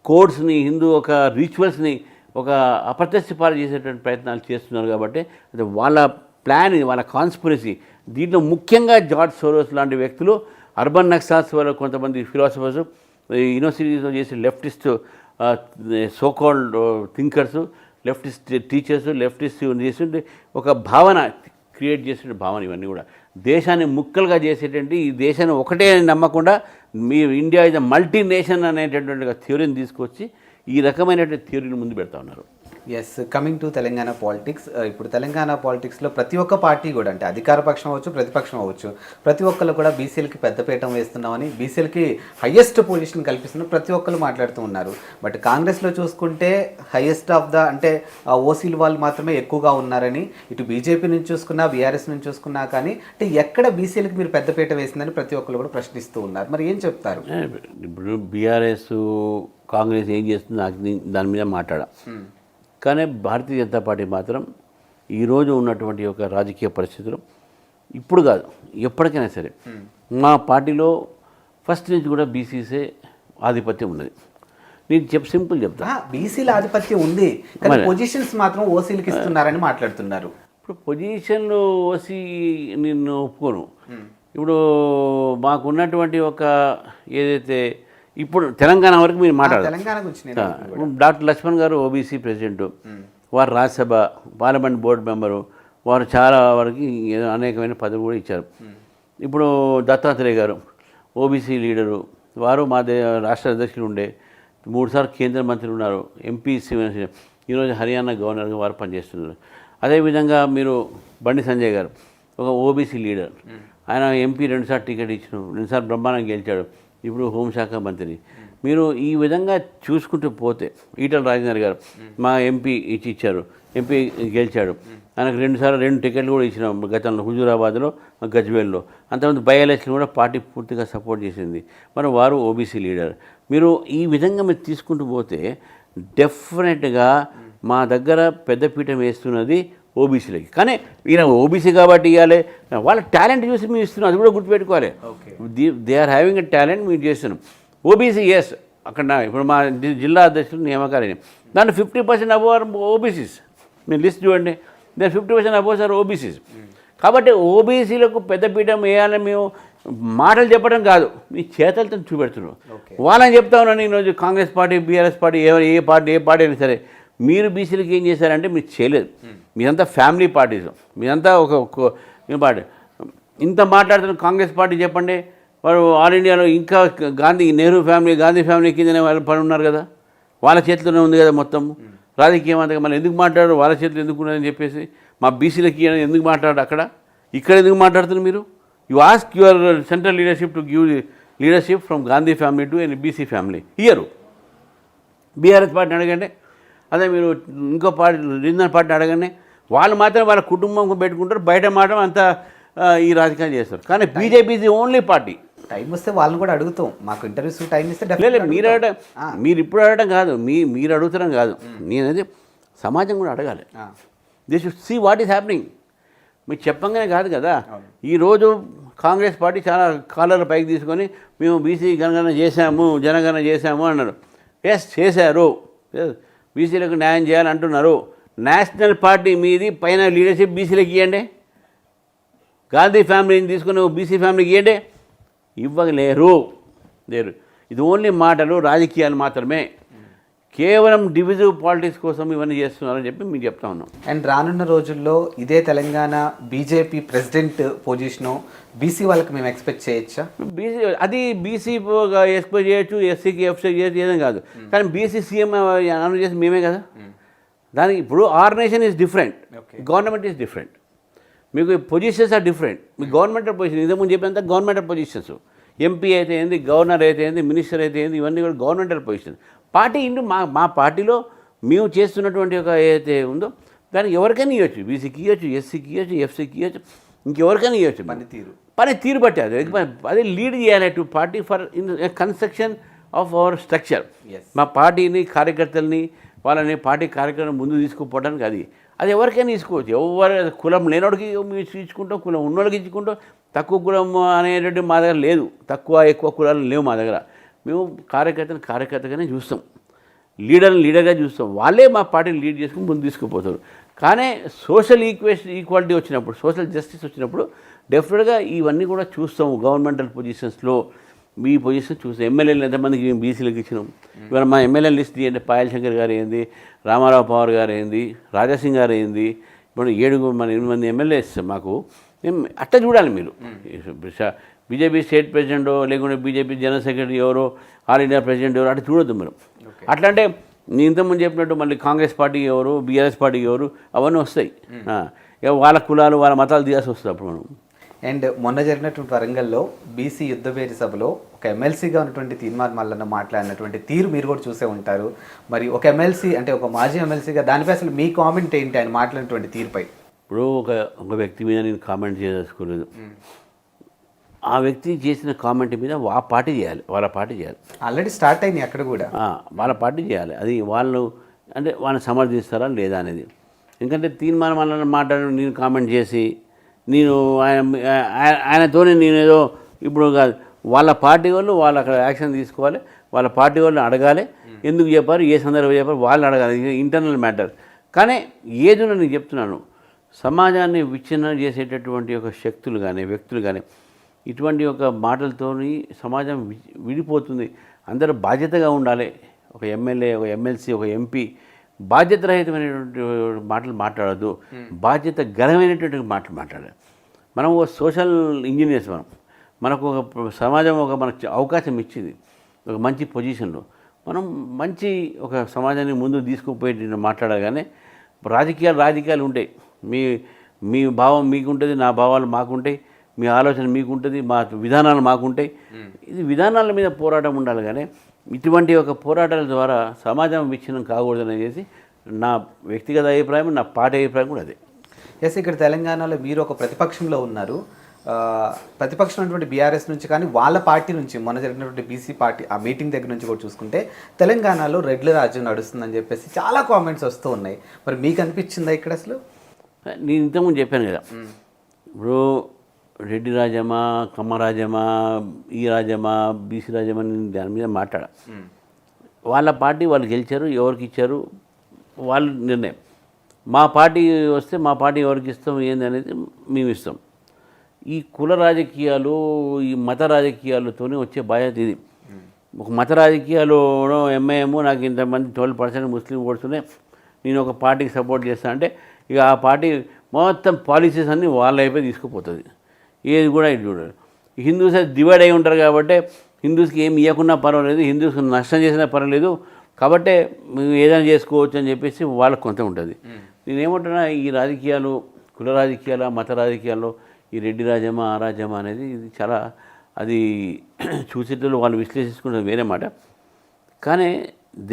కోడ్స్ని, హిందూ ఒక రిచువల్స్ని ఒక అప్రత్యక్షపాలు చేసేటువంటి ప్రయత్నాలు చేస్తున్నారు. కాబట్టి అది వాళ్ళ ప్లాన్, వాళ్ళ కాన్స్పిరసీ. దీంట్లో ముఖ్యంగా జార్జ్ సోరోస్ లాంటి వ్యక్తులు, అర్బన్ నక్సల్స్ వాళ్ళు, కొంతమంది ఫిలాసఫర్స్, యూనివర్సిటీస్లో చేసే leftist so called thinkers, leftist teachers, leftist చేసి ఒక భావన క్రియేట్ చేసే భావన ఇవన్నీ కూడా దేశాన్ని ముక్కలుగా చేసేటువంటి, ఈ దేశాన్ని ఒకటే నమ్మకుండా మీ India is a multi nation అనేటటువంటి థియరీని తీసుకొచ్చి ఈ రకమైనటువంటి థియరీని ముందు పెడతా ఉన్నారు. Yes, coming to Telangana politics. ఇప్పుడు తెలంగాణ పాలిటిక్స్లో ప్రతి ఒక్క పార్టీ కూడా, అంటే అధికార పక్షం అవ్వచ్చు, ప్రతిపక్షం అవ్వచ్చు, ప్రతి ఒక్కరు కూడా బీసీలకి పెద్దపీఠం వేస్తున్నామని, బీసీలకి హయ్యెస్ట్ పొజిషన్ కల్పిస్తున్న ప్రతి ఒక్కరు మాట్లాడుతూ ఉన్నారు. బట్ కాంగ్రెస్లో చూసుకుంటే హయ్యెస్ట్ ఆఫ్ ద అంటే ఓసీలు వాళ్ళు మాత్రమే ఎక్కువగా ఉన్నారని, ఇటు బీజేపీ నుంచి చూసుకున్నా, బీఆర్ఎస్ నుంచి చూసుకున్నా కానీ అంటే ఎక్కడ బీసీలకి మీరు పెద్దపీట వేసిందని ప్రతి ఒక్కరు కూడా ప్రశ్నిస్తూ ఉన్నారు. మరి ఏం చెప్తారు? ఇప్పుడు బీఆర్ఎస్ కాంగ్రెస్ ఏం చేస్తుంది దాని మీద మాట్లాడా, కానీ భారతీయ జనతా పార్టీ మాత్రం ఈరోజు ఉన్నటువంటి ఒక రాజకీయ పరిస్థితులు ఇప్పుడు కాదు ఎప్పటికైనా సరే మా పార్టీలో ఫస్ట్ నుంచి కూడా బీసీసే ఆధిపత్యం ఉన్నది. నేను సింపుల్ చెప్తా, బీసీల ఆధిపత్యం ఉంది కానీ పొజిషన్స్ మాత్రం ఓసీలకి ఇస్తున్నారని మాట్లాడుతున్నారు. ఇప్పుడు పొజిషన్లు ఓసీ నేను ఒప్పుకోను. ఇప్పుడు మాకున్నటువంటి ఒక ఏదైతే ఇప్పుడు తెలంగాణ వరకు మీరు మాట్లాడారు. డాక్టర్ లక్ష్మణ్ గారు ఓబీసీ ప్రెసిడెంట్, వారు రాజ్యసభ పార్లమెంట్ బోర్డు మెంబరు, వారు చాలా వరకు అనేకమైన పదవులు కూడా ఇచ్చారు. ఇప్పుడు దత్తాత్రేయ గారు ఓబీసీ లీడరు, వారు మా రాష్ట్ర అధ్యక్షులు ఉండే, 3 సార్లు కేంద్ర మంత్రి ఉన్నారు, ఎంపీ, ఈరోజు హర్యానా గవర్నర్గా వారు పనిచేస్తున్నారు. అదేవిధంగా మీరు బండి సంజయ్ గారు ఒక ఓబీసీ లీడర్, ఆయన ఎంపీ 2 సార్లు టికెట్ ఇచ్చిన, 2 సార్లు బ్రహ్మాండంగా గెలిచాడు, ఇప్పుడు హోంశాఖ మంత్రి. మీరు ఈ విధంగా చూసుకుంటూ పోతే ఈటల రాజేందర్ గారు మా ఎంపీ ఇచ్చారు, ఎంపీ గెలిచాడు, ఆయనకు 2 సార్లు 2 టికెట్లు కూడా ఇచ్చినాం గతంలో, హుజూరాబాద్లో, గజ్వేల్లో. అంతమంది బై ఎలక్షన్ కూడా పార్టీ పూర్తిగా సపోర్ట్ చేసింది. మరి వారు ఓబీసీ లీడర్. మీరు ఈ విధంగా మీరు తీసుకుంటూ పోతే డెఫినెట్గా మా దగ్గర పెద్దపీఠం వేస్తున్నది ఓబీసీలకి. కానీ ఈయన ఓబీసీ కాబట్టి ఇవ్వాలి, వాళ్ళ టాలెంట్ చూసి మేము ఇస్తున్నాం, అది కూడా గుర్తుపెట్టుకోవాలి. They are having a talent మీరు చేస్తున్నాం. ఓబీసీ ఎస్, అక్కడ ఇప్పుడు మా జిల్లా అధ్యక్షులు నియామకాలు దాంట్లో 50% అబోవ్ ఓబీసీస్. మీరు లిస్ట్ చూడండి, దాని 50% అబోవ్ సార్ ఓబీసీస్. కాబట్టి ఓబీసీలకు పెద్దపీఠం వేయాలని మేము మాటలు చెప్పడం కాదు, మీ చేతలతో చూపెడుతున్నాం. వాళ్ళని చెప్తా ఉన్నాను ఈరోజు కాంగ్రెస్ పార్టీ, బీఆర్ఎస్ పార్టీ, ఏ పార్టీ అయినా సరే, మీరు బీసీలకు ఏం చేశారంటే మీరు చేయలేదు. మీరంతా ఫ్యామిలీ పార్టీస్, మీరంతా ఒక పార్టీ. ఇంత మాట్లాడుతున్న కాంగ్రెస్ పార్టీ చెప్పండి, వారు ఆల్ ఇండియాలో ఇంకా నెహ్రూ ఫ్యామిలీ, గాంధీ ఫ్యామిలీ కిందనే వాళ్ళు పడి ఉన్నారు కదా, వాళ్ళ చేతిలోనే ఉంది కదా మొత్తం రాజకీయం అంతగా. మళ్ళీ ఎందుకు మాట్లాడారు, వాళ్ళ చేతిలో ఎందుకు ఉన్నదని చెప్పేసి మా బీసీలకి ఎందుకు మాట్లాడారు అక్కడ, ఇక్కడ ఎందుకు మాట్లాడుతున్నారు మీరు? You ask your central leadership to give leadership from Gandhi family to an BC family. ఇయ్యరు. బీఆర్ఎస్ పార్టీని అడగండి, అదే మీరు ఇంకో పార్టీ రీజనల్ పార్టీని అడగండి, వాళ్ళు మాత్రం వాళ్ళ కుటుంబం పెట్టుకుంటారు, బయట మాత్రం అంతా ఈ రాజకీయాలు చేస్తారు. కానీ BJP is the only party. Time వస్తే వాళ్ళని కూడా అడుగుతాం, మాకు ఇంటర్వ్యూస్ టైం ఇస్తే లేదు. మీరు అడగడం, మీరు ఇప్పుడు అడగడం కాదు, మీరు అడుగుతారం కాదు, నేనది సమాజం కూడా అడగాలి. They should see what is happening. మీరు చెప్పంగానే కాదు కదా. ఈరోజు కాంగ్రెస్ పార్టీ చాలా కాలర్ల పైకి తీసుకొని మేము బీసీ గణగణన చేశాము, జనగణన చేశాము అన్నారు. ఎస్ చేశారు, బీసీలకు న్యాయం చేయాలని అంటున్నారు. నేషనల్ పార్టీ మీది పైన లీడర్షిప్ బీసీలకు ఇవ్వండి. గాంధీ ఫ్యామిలీని తీసుకుని బీసీ ఫ్యామిలీకి ఇవ్వండి, ఇవ్వలేరు. లేరు. ఇది ఓన్లీ మాటలు, రాజకీయాలు మాత్రమే. కేవలం డివిజివ్ పాలిటిక్స్ కోసం ఇవన్నీ చేస్తున్నారని చెప్పి మీకు చెప్తా ఉన్నాం. అండ్ రానున్న రోజుల్లో ఇదే Telangana BJP president position BC వాళ్ళకి మేము ఎక్స్పెక్ట్ చేయొచ్చా? బీసీ అది బీసీ ఎక్స్పెక్ట్ చేయొచ్చు, ఎస్సీకి ఎఫ్సీ చేయొచ్చు, ఏదైనా కాదు. కానీ బీసీ సీఎం అనౌన్స్ చేసి మేమే కదా. దానికి ఇప్పుడు organization is different, government is different. మీకు పొజిషన్స్ ఆర్ డిఫరెంట్. మీ గవర్నమెంటల్ పొజిషన్ ఇంతకుముందు చెప్పినంత గవర్నమెంటల్ పొజిషన్స్, ఎంపీ అయితే ఏంది, గవర్నర్ అయితే ఏంది, మినిస్టర్ అయితే ఏంది, ఇవన్నీ కూడా గవర్నమెంటల్ పొజిషన్. పార్టీ ఇంటూ మా పార్టీలో మేము చేస్తున్నటువంటి ఒక ఏదైతే ఉందో దానికి ఎవరికైనా ఇవ్వచ్చు. బీసీకి ఇవ్వచ్చు, ఎస్సీకి ఇవ్వచ్చు, ఎఫ్సీకి ఇవ్వచ్చు, ఇంకెవరికైనా ఇవ్వచ్చు. పని తీరు బట్టి అదే లీడ్ చేయాలి to party for in construction of our structure. మా పార్టీని, కార్యకర్తల్ని, వాళ్ళని పార్టీ కార్యక్రమం ముందు తీసుకుపోవడానికి అది ఎవరికైనా తీసుకోవచ్చు. ఎవరు కులం లేనోడికి ఇచ్చుకుంటాం, కులం ఉన్నోడికి ఇచ్చుకుంటాం. తక్కువ కులం అనేటువంటి మా దగ్గర లేదు, తక్కువ ఎక్కువ కులాలు లేవు మా దగ్గర. మేము కార్యకర్తగానే చూస్తాం, లీడర్గా చూస్తాం. వాళ్ళే మా పార్టీని లీడ్ చేసుకుని ముందు తీసుకుపోతారు. కానీ సోషల్ ఈక్వాలిటీ వచ్చినప్పుడు, సోషల్ జస్టిస్ వచ్చినప్పుడు డెఫినెట్గా ఇవన్నీ కూడా చూస్తాము. గవర్నమెంటల్ పొజిషన్స్లో మీ పొజిషన్ చూస్తాం. ఎమ్మెల్యేలు ఎంతమందికి మేము బీసీలకు ఇచ్చినాం. ఇవాళ మా ఎమ్మెల్యే లిస్ట్ తీయండి. పాయల్ శంకర్ గారు ఏంది, రామారావు పవార్ గారు ఏంది, రాజాసింగ్ గారు ఏంది, ఇప్పుడు 8 మంది ఎమ్మెల్యేస్ మాకు. అట్లా చూడాలి మీరు. బీజేపీ స్టేట్ ప్రెసిడెంట్ లేకుంటే బీజేపీ జనరల్ సెక్రటరీ ఎవరో, ఆల్ ఇండియా ప్రెసిడెంట్ ఎవరు, అట్లా చూడొద్దు మీరు. అట్లా అంటే నేను ఇంతకుముందు చెప్పినట్టు మళ్ళీ కాంగ్రెస్ పార్టీ ఎవరు, బీఆర్ఎస్ పార్టీ ఎవరు, అవన్నీ వస్తాయి. వాళ్ళ కులాలు, వాళ్ళ మతాలు తీయాల్సి వస్తుంది అప్పుడు మనం. అండ్ మొన్న జరిగినటువంటి వరంగల్లో బీసీ యుద్ధభేరి సభలో ఒక ఎమ్మెల్సీగా ఉన్నటువంటి తీర్మాన్ మల్లన్న మాట్లాడినటువంటి తీరు మీరు కూడా చూసే ఉంటారు. మరి ఒక ఎమ్మెల్సీ అంటే ఒక మాజీ ఎమ్మెల్సీగా దానిపై అసలు మీ కామెంట్ ఏంటి ఆయన మాట్లాడినటువంటి తీరుపై? ఇప్పుడు ఒక వ్యక్తి మీద నేను కామెంట్ చేయదలుచుకోలేదు. ఆ వ్యక్తి చేసిన కామెంట్ మీద వాళ్ళ పార్టీ చేయాలి. ఆల్రెడీ స్టార్ట్ అయింది అక్కడ కూడా. వాళ్ళ పార్టీ చేయాలి. అది వాళ్ళు అంటే వాళ్ళని సమర్థిస్తారా లేదా అనేది. ఎందుకంటే తీర్మానం వల్ల మాట్లాడి నేను కామెంట్ చేసి నేను ఆయనతోనే నేనేదో ఇప్పుడు కాదు. వాళ్ళ పార్టీ వాళ్ళు అక్కడ యాక్షన్ తీసుకోవాలి. వాళ్ళ పార్టీ వాళ్ళని అడగాలి, ఎందుకు చెప్పారు, ఏ సందర్భం చెప్పారు, వాళ్ళు అడగాలి. Internal matter. కానీ ఏదో నేను చెప్తున్నాను, సమాజాన్ని విచ్ఛిన్నం చేసేటటువంటి ఒక శక్తులు కానీ, వ్యక్తులు కానీ, ఇటువంటి ఒక మాటలతోని సమాజం విడిపోతుంది. అందరూ బాధ్యతగా ఉండాలి. ఒక ఎమ్మెల్యే, ఒక ఎమ్మెల్సీ, ఒక ఎంపీ బాధ్యతరహితమైనటువంటి మాటలు మాట్లాడద్దు, బాధ్యత గలమైనటువంటి మాటలు మాట్లాడాలి. మనం ఒక సోషల్ ఇంజనీర్స్. మనకు ఒక సమాజం మనకు అవకాశం ఇచ్చింది, ఒక మంచి పొజిషన్లో మనం మంచి ఒక సమాజాన్ని ముందు తీసుకుపోయి మాట్లాడాలి. కానీ రాజకీయాలు ఉంటాయి. మీ భావం మీకుంటుంది, నా భావాలు మాకుంటాయి, మీ ఆలోచన మీకుంటుంది, మా విధానాలు మాకుంటాయి. ఇది విధానాల మీద పోరాటం ఉండాలి. కానీ ఇటువంటి ఒక పోరాటాల ద్వారా సమాజం విచ్ఛిన్నం కాకూడదని చేసి నా వ్యక్తిగత అభిప్రాయం, నా పార్టీ అభిప్రాయం కూడా అదే. ఎస్, ఇక్కడ తెలంగాణలో మీరు ఒక ప్రతిపక్షంలో ఉన్నారు. ప్రతిపక్షం ఉన్నటువంటి బీఆర్ఎస్ నుంచి కానీ వాళ్ళ పార్టీ నుంచి మొన్న జరిగినటువంటి బీసీ పార్టీ ఆ మీటింగ్ దగ్గర నుంచి కూడా చూసుకుంటే తెలంగాణలో రెడ్ల రాజ్యం నడుస్తుందని చెప్పేసి చాలా కామెంట్స్ వస్తూ ఉన్నాయి. మరి మీకు అనిపించిందా ఇక్కడ అసలు? నేను ఇంతకుముందు చెప్పాను కదా, ఇప్పుడు రెడ్డి రాజ్యమా, కమ్మ రాజ్యమా, ఈ రాజ్యమా, బీసీ రాజ్యమా, దాని మీద మాట్లాడ. వాళ్ళ పార్టీ వాళ్ళు గెలిచారు, ఎవరికి ఇచ్చారు వాళ్ళ నిర్ణయం. మా పార్టీ వస్తే మా పార్టీ ఎవరికి ఇస్తాం ఏంది అనేది మేము ఇస్తాం. ఈ కుల రాజకీయాలు, ఈ మత రాజకీయాలతోనే వచ్చే బాధ్యత ఇది. ఒక మత రాజకీయాలు ఎంఐఎం నాకు ఇంతమంది 12% ముస్లిం ఓట్స్ నేను ఒక పార్టీకి సపోర్ట్ చేస్తాను అంటే ఇక ఆ పార్టీ మొత్తం పాలసీస్ అన్నీ వాళ్ళ అయిపోయి తీసుకుపోతుంది. ఏది కూడా ఇది చూడాలి. హిందూస్ డివైడ్ అయి ఉంటారు కాబట్టి హిందూస్కి ఏమి ఇవ్వకున్నా పర్వాలేదు, హిందూస్కి నష్టం చేసినా పర్వాలేదు, కాబట్టి మేము ఏదైనా చేసుకోవచ్చు అని చెప్పేసి వాళ్ళకు కొంత ఉంటుంది. నేనేమంటున్నా, ఈ రాజకీయాలు, కుల రాజకీయాల, మత రాజకీయాల్లో ఈ రెడ్డి రాజ్యమా, ఆ రాజ్యమా అనేది ఇది చాలా అది చూసేటప్పుడు వాళ్ళు విశ్లేషించుకున్నది వేరే మాట. కానీ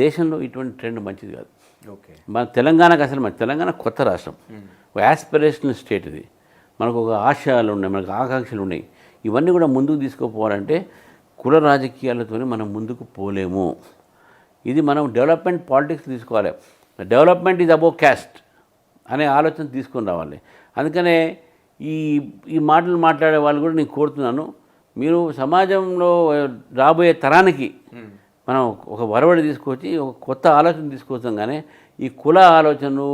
దేశంలో ఇటువంటి ట్రెండ్ మంచిది కాదు. ఓకే, మన తెలంగాణకు అసలు మన తెలంగాణ కొత్త రాష్ట్రం, ఒక యాస్పిరేషనల్ స్టేట్ ఇది. మనకు ఒక ఆశయాలు ఉన్నాయి, మనకు ఆకాంక్షలు ఉన్నాయి. ఇవన్నీ కూడా ముందుకు తీసుకుపోవాలంటే కుల రాజకీయాలతోనే మనం ముందుకు పోలేము. ఇది మనం డెవలప్మెంట్ పాలిటిక్స్ తీసుకోవాలి. డెవలప్మెంట్ ఈజ్ అబౌవ్ క్యాస్ట్ అనే ఆలోచన తీసుకొని రావాలి. అందుకనే ఈ ఈ మాటలు మాట్లాడే వాళ్ళు కూడా నేను కోరుతున్నాను, మీరు సమాజంలో రాబోయే తరానికి మనం ఒక వరవడి తీసుకొచ్చి ఒక కొత్త ఆలోచన తీసుకొస్తాం. కానీ ఈ కుల ఆలోచనలు,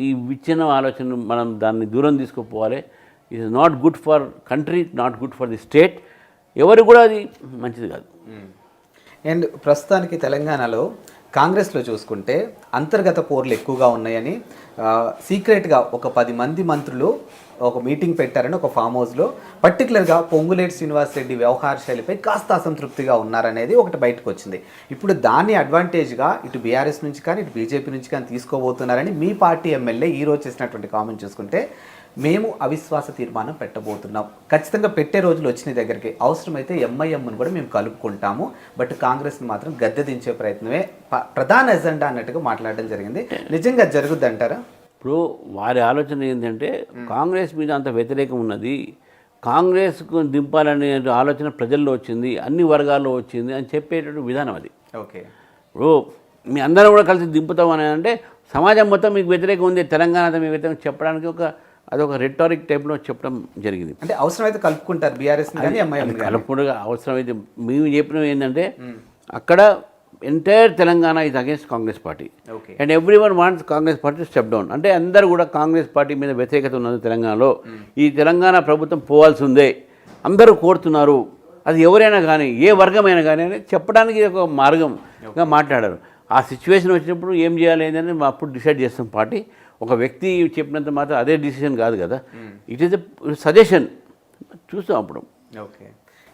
ఈ విచ్ఛిన్న ఆలోచనలు మనం దాన్ని దూరం తీసుకుపోవాలి. It is not good for country, not good for the state. ఎవరు కూడా అది మంచిది కాదు. అండ్ ప్రస్తుతానికి తెలంగాణలో కాంగ్రెస్లో చూసుకుంటే అంతర్గత పోర్లు ఎక్కువగా ఉన్నాయని సీక్రెట్గా ఒక 10 మంది మంత్రులు ఒక మీటింగ్ పెట్టారని ఒక ఫామ్ హౌస్లో, పర్టికులర్గా పొంగులేటి శ్రీనివాస్ రెడ్డి వ్యవహార శైలిపై కాస్త అసంతృప్తిగా ఉన్నారనేది ఒకటి బయటకు వచ్చింది. ఇప్పుడు దాన్ని అడ్వాంటేజ్గా ఇటు బీఆర్ఎస్ నుంచి కానీ ఇటు బీజేపీ నుంచి కానీ తీసుకోబోతున్నారని మీ పార్టీ ఎమ్మెల్యే ఈరోజు చేసినటువంటి కామెంట్ చూసుకుంటే, మేము అవిశ్వాస తీర్మానం పెట్టబోతున్నాం, ఖచ్చితంగా పెట్టే రోజులు వచ్చిన దగ్గరికి అవసరమైతే ఎంఐఎంను కూడా మేము కలుపుకుంటాము, బట్ కాంగ్రెస్ని మాత్రం గద్దె దించే ప్రయత్నమే ప్రధాన ఎజెండా అన్నట్టుగా మాట్లాడడం జరిగింది. నిజంగా జరుగుద్ది అంటారా? ఇప్పుడు వారి ఆలోచన ఏంటంటే కాంగ్రెస్ మీద అంత వ్యతిరేకం ఉన్నది, కాంగ్రెస్కు దింపాలనే ఆలోచన ప్రజల్లో వచ్చింది, అన్ని వర్గాల్లో వచ్చింది అని చెప్పేటటువంటి విధానం అది. ఓకే, ఇప్పుడు మీ అందరం కూడా కలిసి దింపుతాం అని అంటే సమాజం మొత్తం మీకు వ్యతిరేకం ఉంది, తెలంగాణ మీకు వ్యతిరేకం చెప్పడానికి అదొక రెటారిక్ టైప్లో చెప్పడం జరిగింది. అంటే అవసరమైతే కలుపుకుంటారు బీఆర్ఎస్ కలుపుకుంటూ అవసరమైతే మేము చెప్పినవి ఏంటంటే అక్కడ entire Telangana is against Congress party and every one wants Congress party step down. అంటే అందరూ కూడా కాంగ్రెస్ పార్టీ మీద వ్యతిరేకత ఉన్నది తెలంగాణలో, ఈ తెలంగాణ ప్రభుత్వం పోవాల్సి ఉందే అందరూ కోరుతున్నారు. అది ఎవరైనా కానీ ఏ వర్గమైనా కానీ అని చెప్పడానికి ఒక మార్గంగా మాట్లాడారు. ఆ సిచ్యువేషన్ వచ్చినప్పుడు ఏం చేయాలి అని అప్పుడు డిసైడ్ చేస్తాం. పార్టీ ఒక వ్యక్తి చెప్పినంత మాత్రం అదే డిసిషన్ కాదు కదా, ఇట్ ఈస్ ఎ సజెషన్, చూస్తాం అప్పుడు. ఓకే,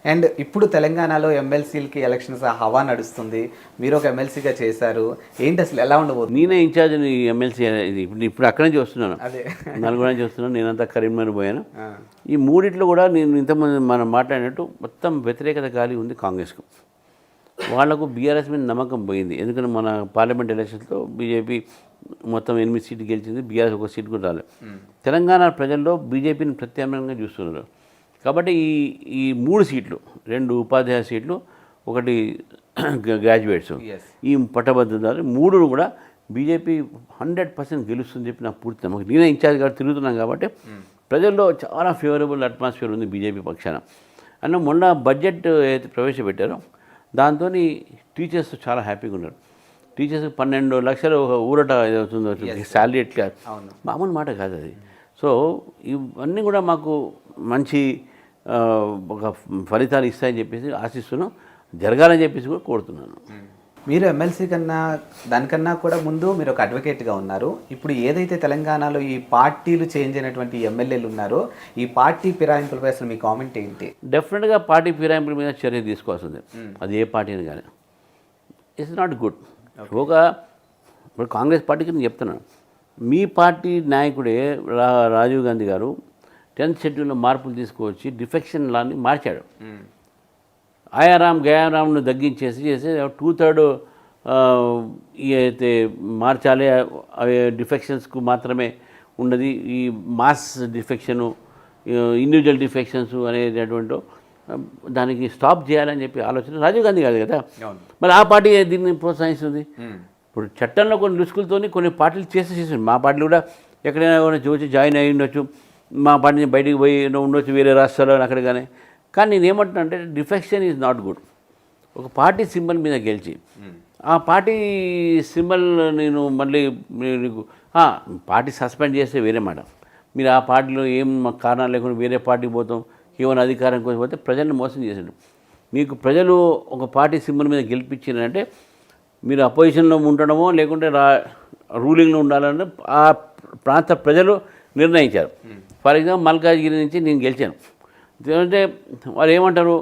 అండ్ ఇప్పుడు తెలంగాణలో ఎమ్మెల్సీలకి ఎలక్షన్స్ హవా నడుస్తుంది, మీరు ఒక ఎమ్మెల్సీగా చేశారు, ఏంటి అసలు ఎలా ఉండబోతుంది? నేనే ఇన్ఛార్జ్ ఎమ్మెల్సీ, ఇప్పుడు అక్కడి నుంచి వస్తున్నాను, నల్గొండ నుంచి వస్తున్నాను, నేనంతా కరీంనగర్ పోయాను. ఈ మూడిట్లో కూడా నేను ఇంతమంది మనం మాట్లాడినట్టు మొత్తం వ్యతిరేకత గాలి ఉంది కాంగ్రెస్కు. వాళ్లకు బీఆర్ఎస్ మీద నమ్మకం పోయింది, ఎందుకంటే మన పార్లమెంట్ ఎలక్షన్స్లో బీజేపీ మొత్తం 8 సీట్లు గెలిచింది, బీఆర్ఎస్ 1 సీట్ కూడా రాలేదు. తెలంగాణ ప్రజల్లో బీజేపీని ప్రత్యామ్నాయంగా చూస్తున్నారు. కాబట్టి ఈ 3 సీట్లు, 2 ఉపాధ్యాయ సీట్లు, 1 గ్రాడ్యుయేట్స్, ఈ పట్టభద్రతలు 3 కూడా బీజేపీ 100% గెలుస్తుందని చెప్పి నాకు పూర్తి నమ్మకం. నేనే ఇన్ఛార్జ్ కాబట్టి తిరుగుతున్నాను కాబట్టి ప్రజల్లో చాలా ఫేవరబుల్ అట్మాస్ఫియర్ ఉంది బీజేపీ పక్షాన. అన్న మొన్న బడ్జెట్ అయితే ప్రవేశపెట్టారో దాంతో టీచర్స్ చాలా హ్యాపీగా ఉన్నారు. టీచర్స్ 12 లక్షలు ఒక ఊరట ఏదవుతుందో శాలరీ ఎట్లా, మామూలు మాట కాదు అది. సో ఇవన్నీ కూడా మాకు మంచి ఒక ఫలితాలు ఇస్తాయని చెప్పేసి ఆశిస్తున్నాం, జరగాలని చెప్పేసి కూడా కోరుతున్నాను. మీరు ఎమ్మెల్సీ కన్నా దానికన్నా కూడా ముందు మీరు ఒక అడ్వకేట్గా ఉన్నారు. ఇప్పుడు ఏదైతే తెలంగాణలో ఈ పార్టీలు చేంజ్ అయినటువంటి ఎమ్మెల్యేలు ఉన్నారో ఈ పార్టీ ఫిరాయింపులపై అసలు మీ కామెంట్ ఏంటి? డెఫినెట్గా పార్టీ ఫిరాయింపుల మీద చర్య తీసుకోవాల్సింది, అది ఏ పార్టీని కానీ. It's not good. ఇప్పుడు కాంగ్రెస్ పార్టీకి నేను చెప్తున్నాను, మీ పార్టీ నాయకుడే రాజీవ్ గాంధీ గారు 10th షెడ్యూల్లో మార్పులు తీసుకువచ్చి డిఫెక్షన్ లాని మార్చాడు. ఆయారాం గయారాంను తగ్గించేసి 2/3 అయితే మార్చాలి, అవి డిఫెక్షన్స్కు మాత్రమే ఉన్నది. ఈ మాస్ డిఫెక్షను, ఇండివిజువల్ డిఫెక్షన్స్ అనేటటువంటి దానికి స్టాప్ చేయాలని చెప్పి ఆలోచన రాజీవ్ గాంధీ కాదు కదా, మరి ఆ పార్టీ దీన్ని ప్రోత్సహిస్తుంది. ఇప్పుడు చట్టంలో కొన్ని రుసుకులతోని కొన్ని పార్టీలు చేసేసి, మా పార్టీలు కూడా ఎక్కడైనా చూసి జాయిన్ అయ్యి ఉండొచ్చు, మా పార్టీ బయటికి పోయి ఉండొచ్చు వేరే రాష్ట్రాల్లో అక్కడ. కానీ నేను ఏమంటున్నా అంటే డిఫెక్షన్ ఈజ్ నాట్ గుడ్. ఒక పార్టీ సింబల్ మీద గెలిచి ఆ పార్టీ సింబల్ నేను మళ్ళీ నీకు పార్టీ సస్పెండ్ చేస్తే వేరే మాట, మీరు ఆ పార్టీలో ఏం కారణాలు లేకుండా వేరే పార్టీకి పోతాం, ఏమైనా అధికారం కోసం పోతే ప్రజలను మోసం చేశాడు. మీకు ప్రజలు ఒక పార్టీ సింబల్ మీద గెలిపించారంటే మీరు అపోజిషన్లో ఉండడమో లేకుంటే రూలింగ్లో ఉండాలని ఆ ప్రాంత ప్రజలు నిర్ణయించారు. ఫర్ ఎగ్జాంపుల్ మల్కాజ్గిరి నుంచి నేను గెలిచాను అంటే వారు ఏమంటారు,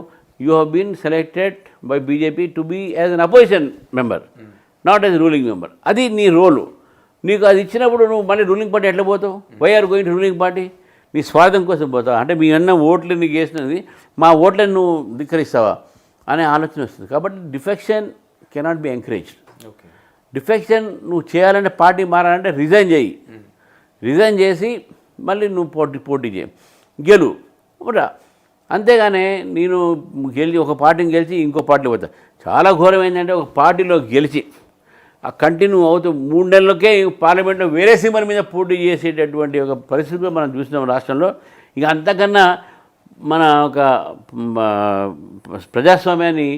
you have been selected by BJP to be as an opposition member, not as ruling member. అది నీ రోలు. నీకు అది ఇచ్చినప్పుడు నువ్వు మళ్ళీ రూలింగ్ పార్టీ ఎట్లా పోతావు? Why are going to ruling party? నీ స్వార్థం కోసం పోతావు అంటే మీ అన్న ఓట్లు నీకు వేసినది, మా ఓట్లను నువ్వు ధిక్కరిస్తావా అనే ఆలోచన వస్తుంది. కాబట్టి defection cannot be encouraged. Defection నువ్వు చేయాలంటే పార్టీ మారాలంటే రిజైన్ చేయి, రిజైన్ చేసి మళ్ళీ నువ్వు పోటీ చేయి, గెలు రా. అంతేగానే నేను ఒక పార్టీని గెలిచి ఇంకో పార్టీలో పోతా. చాలా ఘోరం ఏంటంటే ఒక పార్టీలో గెలిచి ఆ కంటిన్యూ అవుతూ 3 నెలలకే పార్లమెంట్లో వేరే సీమల మీద పోటీ చేసేటటువంటి ఒక పరిస్థితులు మనం చూసినాం రాష్ట్రంలో. ఇక అంతకన్నా మన ఒక ప్రజాస్వామ్యాన్ని